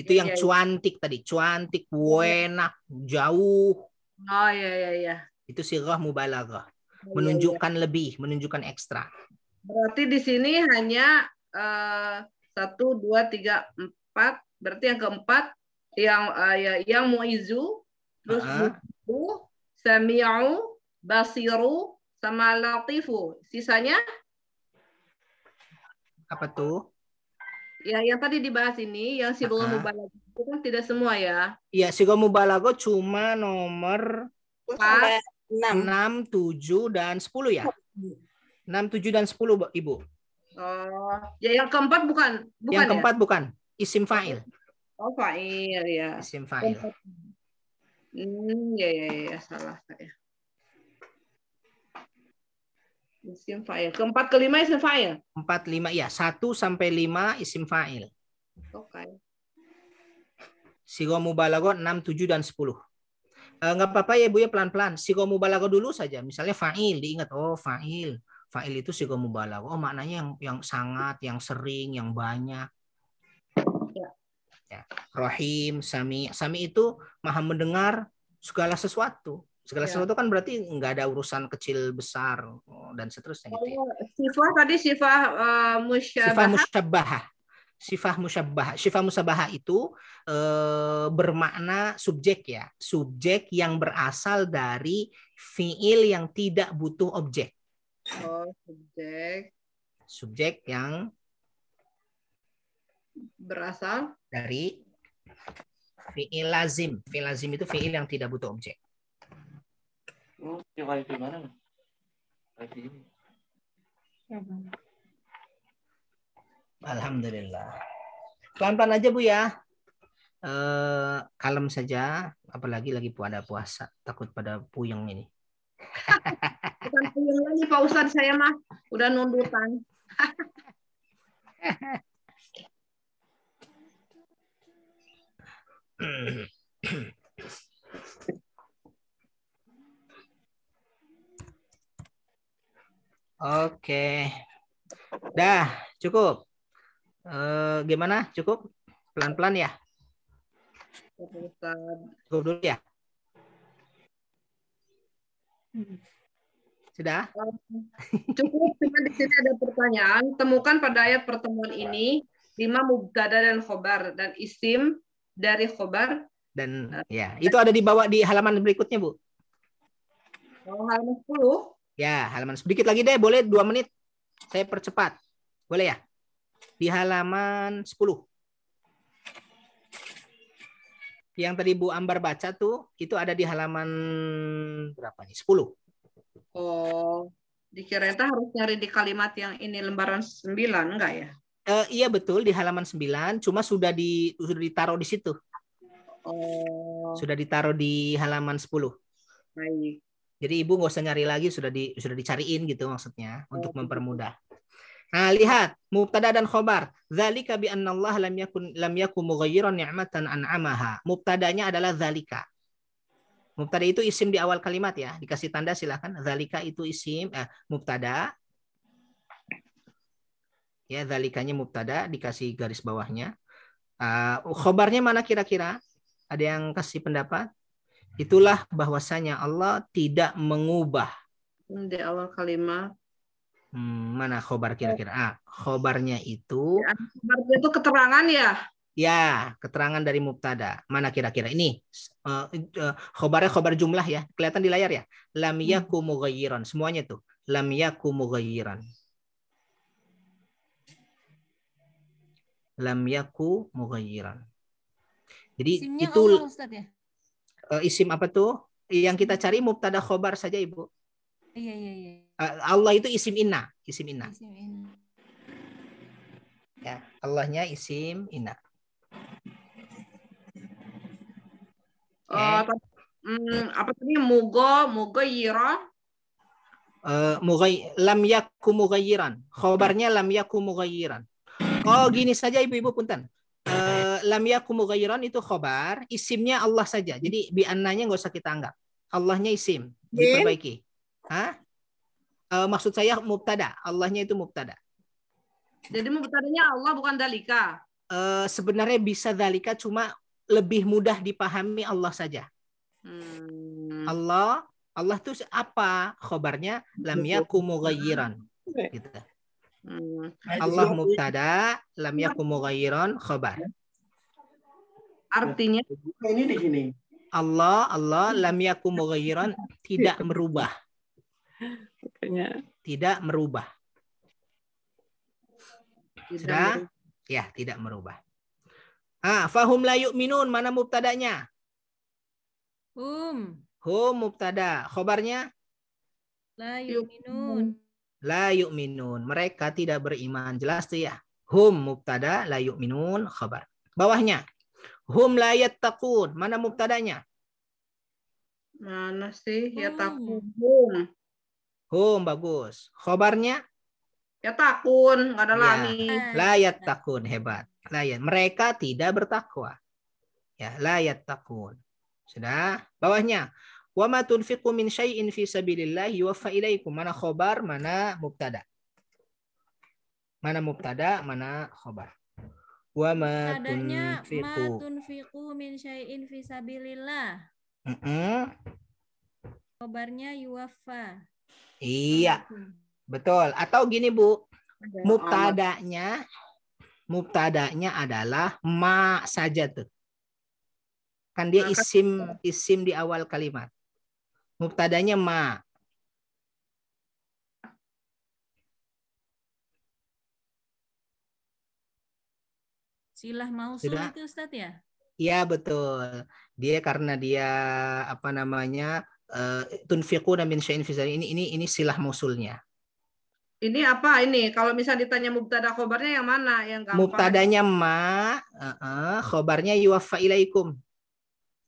Itu yang cuantik tadi, cuantik, enak, jauh. Oh iya. Itu sighah mubalaghah, menunjukkan lebih, menunjukkan ekstra. Berarti di sini hanya 1, 2, 3, 4. Berarti yang keempat yang mu'izu, terus sami'u, basiru, sama latifu. Sisanya apa tuh? Ya, yang tadi dibahas ini, yang sighah mubalaghah itu kan tidak semua ya. Iya, sighah mubalaghah cuma nomor 6, 7, dan 10 ya. 6, 7, dan 10 Ibu. Oh, ya yang keempat bukan yang keempat ya? Bukan. Isim fa'il. Oh, fa'il ya. Isim fa'il. Ya, salah saya. Isim fa'il. Keempat kelima isim fa'il. 4, 5 ya. 1 sampai 5 isim fa'il. Oke. Sighah mubalaghah 6, 7, dan 10. Nggak apa-apa ya Bu ya, pelan-pelan. Sighah mubalaghah dulu saja. Misalnya fa'il diingat. Oh, fa'il. Fa'il itu siga mubalaghah. Oh, maknanya yang sangat, yang sering, yang banyak. Ya. Rahim, Sami. Sami itu maha mendengar segala sesuatu. Segala sesuatu kan berarti nggak ada urusan kecil besar dan seterusnya gitu ya. Sifah tadi sifah Sifah musyabahah. musyabbahah. Sifah musyabbahah. Sifah musyabbahah itu bermakna subjek ya. Subjek yang berasal dari fiil yang tidak butuh objek. Oh, subjek. Subjek yang Berasal dari fiil lazim. Fiil lazim itu fiil yang tidak butuh objek. Oh, wifi mana? Wifi ini. Alhamdulillah. Pelan-pelan aja Bu ya. Kalem saja. Apalagi lagi pada puasa. Takut pada puyeng ini. bukan puyeng lagi Pak Ustadz, saya mah udah nundutan. Oke. Dah, cukup. Gimana? Cukup? Pelan-pelan ya? Cukup dulu ya? Sudah? Cukup, cuma di sini ada pertanyaan. Temukan pada ayat pertemuan ini 5 mubtada dan khobar dan isim dari khobar. Dan ya, itu ada dibawa di halaman berikutnya, Bu. Oh, halaman 10. Ya, halaman sedikit lagi deh, boleh 2 menit. Saya percepat. Boleh ya? Di halaman 10. Yang tadi Bu Ambar baca tuh, itu ada di halaman berapa nih? 10. Oh, dikirain harus nyari di kalimat yang ini lembaran 9, enggak ya? Iya betul, di halaman 9, cuma sudah ditaruh di situ. Oh. Sudah ditaruh di halaman 10. Baik. Jadi Ibu nggak usah nyari lagi, sudah dicariin gitu maksudnya, untuk mempermudah. Nah, lihat mubtada dan khobar. Dzalika bi annallaha lam yakun mughayyiran ni'matan an'amaha. Mubtadanya adalah dzalika. Mubtada itu isim di awal kalimat ya, dikasih tanda silakan. Dzalika itu isim mubtada. Ya, dzalikanya mubtada, dikasih garis bawahnya. Khobarnya mana kira-kira? Ada yang kasih pendapat? Itulah bahwasanya Allah tidak mengubah. Di awal kalimat. Mana khobar kira-kira? Khobarnya itu. Khobarnya itu keterangan ya? Ya, keterangan dari mubtada. Mana kira-kira? Ini khobarnya khobar jumlah ya. Kelihatan di layar ya. Lam yaku mughayyiran. Semuanya tuh. Lam yaku mughayyiran. Lam yaku mughayyiran. Jadi Isimnya itu Allah, Ustadz ya? Isim apa tuh? Yang kita cari mubtada khobar saja, Ibu. Iya. Allah itu isim inna. Isim inna. Ya, Allahnya isim inna. Apa tadi? Mughayyiran. Lam yaku mughayyiran. Khobarnya lam yaku mughayyiran. Oh, gini saja Ibu-ibu punten. Lam yaku mughayyiran itu khobar, isimnya Allah saja. Jadi bi annanya nggak usah kita anggap. Allahnya isim, diperbaiki. Hah? Maksud saya mubtada, Allahnya itu mubtada. Jadi mubtadanya Allah bukan dalika. Sebenarnya bisa dalika, cuma lebih mudah dipahami Allah saja. Allah itu apa? Khobarnya lam yaku mughayyiran. Gitu. Allah mubtada, lam yaku mughayyiran khobar. Artinya ini di sini. Allah lam yaku mughayyiran, tidak merubah. Tidak merubah. Sudah? Ya, tidak merubah. Fahum la yu'minun, mana mubtadanya? Hum mubtada. Khobarnya? La yu'minun. La yu'minun. Mereka tidak beriman. Jelas tuh ya. Hum mubtada, la yu'minun khabar. Bawahnya. Hum la yattaqun. Mana mubtadanya? Mana sih? Yattaqun. Hum bagus. Khabarnya? Yattaqun, enggak ada lagi. La yattaqun, hebat. Mereka tidak bertakwa. Ya, la yattaqun. Sudah? Bawahnya. Wa ma tunfiqu min syai'in fi sabilillah yuwaffa ilaikum. Mana khobar, mana mubtada? Mana mubtada, mana khobar? Wa ma Mubtadanya ma tunfiqu. tunfiqu min syai'in fi sabilillah. Khobarnya yuwaffa. Iya, betul. Atau gini Bu, mubtadanya adalah ma saja tuh. Kan dia isim di awal kalimat. Mubtadanya ma. Silah mausul Sudah? itu Ustadz ya? Iya betul. Dia karena dia apa namanya tunfiquna min syai'in fi sabilillah. Ini silah mausulnya. Ini apa ini? Kalau misal ditanya mubtada khobarnya yang mana? Yang gampang. Mubtadanya ma, khobarnya yuwaffa ilaikum.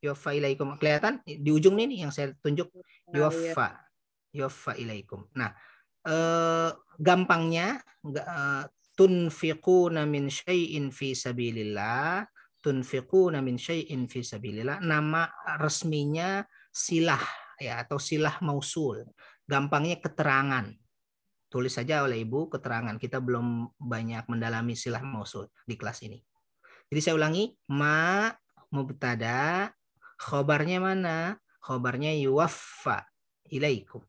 Yuwaffa ilaikum. Kelihatan di ujung ini yang saya tunjuk. Yuwaffa. Yuwaffa ilaikum. Nah, gampangnya tunfiquna min syai'in fi sabilillah. Tunfiquna min syai'in fi sabilillah. Nama resminya silah ya, atau silah mausul. Gampangnya keterangan. Tulis saja oleh Ibu keterangan. Kita belum banyak mendalami silah mausul di kelas ini. Jadi saya ulangi, ma mubtada, khobarnya mana? Khobarnya yuwaffa ilaikum.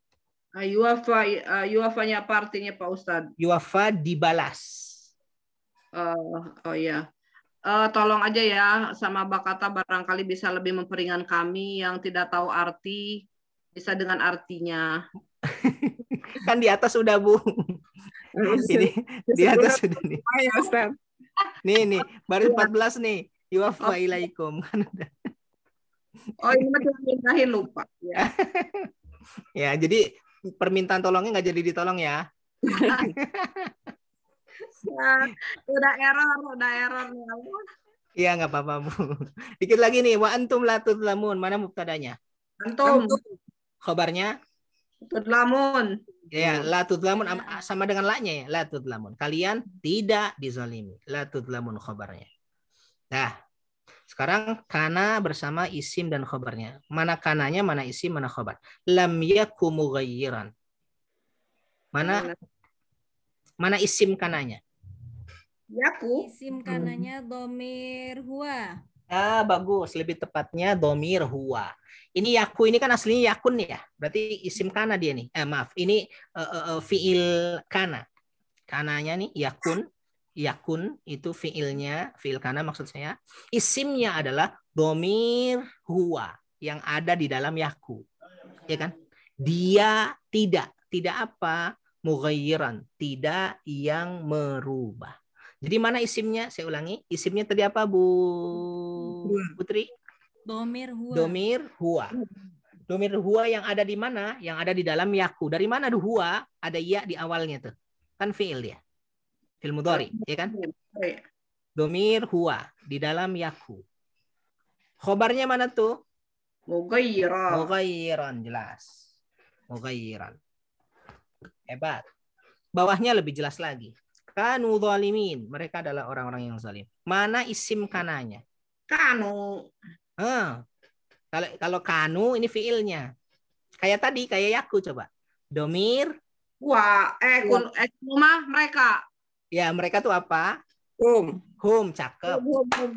Yuwaffanya apa artinya Pak Ustadz? Yuwaffa dibalas. Oh ya. Tolong aja ya sama Bakata barangkali bisa lebih memperingan kami yang tidak tahu arti, bisa dengan artinya. Kan di atas sudah Bu. Ini di atas sudah nih. Nih baru 14 nih. Yuwaffa ilaikum. Oh ini masih mintahin lupa. Ya. Ya jadi permintaan tolongnya nggak jadi ditolong ya. Udah error. Iya nggak apa-apa Bu. Dikit lagi nih. Wa antum la tudlamun. Mana mubtadanya? Antum. Khobarnya? Tudlamun. Ya, la tudlamun sama dengan la-nya ya. La tudlamun. Kalian tidak dizalimi. La tudlamun khobarnya. Nah, sekarang kana bersama isim dan khobarnya. Mana kananya, mana isim, mana khobar. Lam yaku mughayyiran. Mana isim kananya? Yaku. Isim kananya domir huwa. Bagus. Lebih tepatnya domir huwa. Ini yaku ini kan aslinya yakun ya. Berarti isim kana dia nih. Maaf. Ini fiil kana. Kananya nih yakun. Yakun itu fiilnya. Fiil kana maksud saya. Isimnya adalah domir huwa. Yang ada di dalam yaku. Ya kan? Dia tidak. Tidak apa? Mughayyiran. Tidak yang merubah. Jadi mana isimnya? Saya ulangi. Isimnya tadi apa Bu Putri? Domir huwa. Domir huwa. Domir huwa yang ada di mana? Yang ada di dalam yaku. Dari mana huwa? Ada ya di awalnya tuh. Kan fiil dia. Fiil mudhari, ya kan? Domir huwa di dalam yaku. Khobarnya mana tuh? Mughayyiran. Mughayyiran, jelas. Mughayyiran. Hebat. Bawahnya lebih jelas lagi. Kanu zalimin. Mereka adalah orang-orang yang zalim. Mana isim kananya? Kanu. Kalau kanu ini fiilnya. Kayak tadi, kayak yaku coba. Domir. Wah, rumah mereka. Ya, mereka tuh apa? Hum, cakep.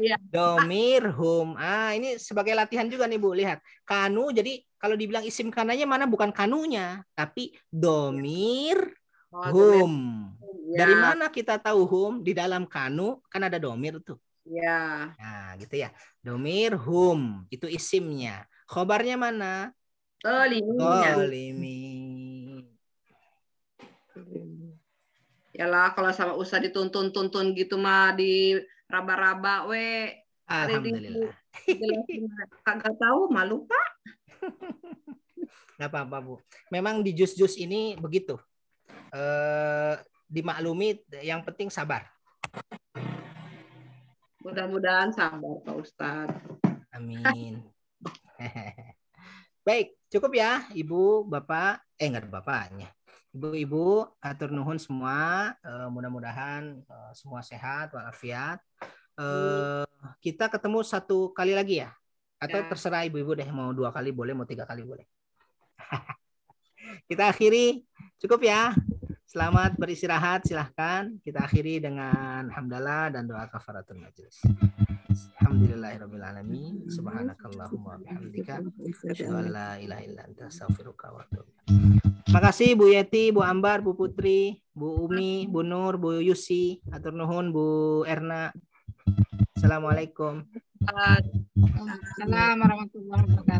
Ya. Domir, hum. Ini sebagai latihan juga nih Bu, lihat. Kanu, jadi kalau dibilang isim kananya mana bukan kanunya, tapi domir, hum. Ya. Dari mana kita tahu hum? Di dalam kanu kan ada domir tuh. Ya. Nah, gitu ya. Domir hum itu isimnya. Khobarnya mana? Zalimin. Yalah kalau sama Ustaz dituntun gitu mah di raba-raba we. Alhamdulillah. Kagak tahu malu Pak. Nggak apa-apa Bu. Memang di jus-jus ini begitu. Dimaklumi, yang penting sabar. Mudah-mudahan sabar Pak Ustadz. Amin. Baik, cukup ya Ibu, Bapak. Enggak ada bapaknya. Ibu-ibu, atur nuhun semua. Mudah-mudahan semua sehat walafiat. Kita ketemu satu kali lagi ya. Atau Ya. terserah ibu-ibu deh, mau 2 kali boleh, mau 3 kali boleh. Kita akhiri, cukup ya. Selamat beristirahat, silahkan. Kita akhiri dengan hamdalah dan doa kafaratul majelis. Alhamdulillahirrabbilalamin. Subhanakallahumma bihamdika. Asyhadu an la ilaha illa anta astaghfiruka wa atubu ilaik. Terima kasih Bu Yeti, Bu Ambar, Bu Putri, Bu Umi, Bu Nur, Bu Yusi, atur nuhun, Bu Erna. Assalamualaikum. Assalamualaikum warahmatullahi wabarakatuh.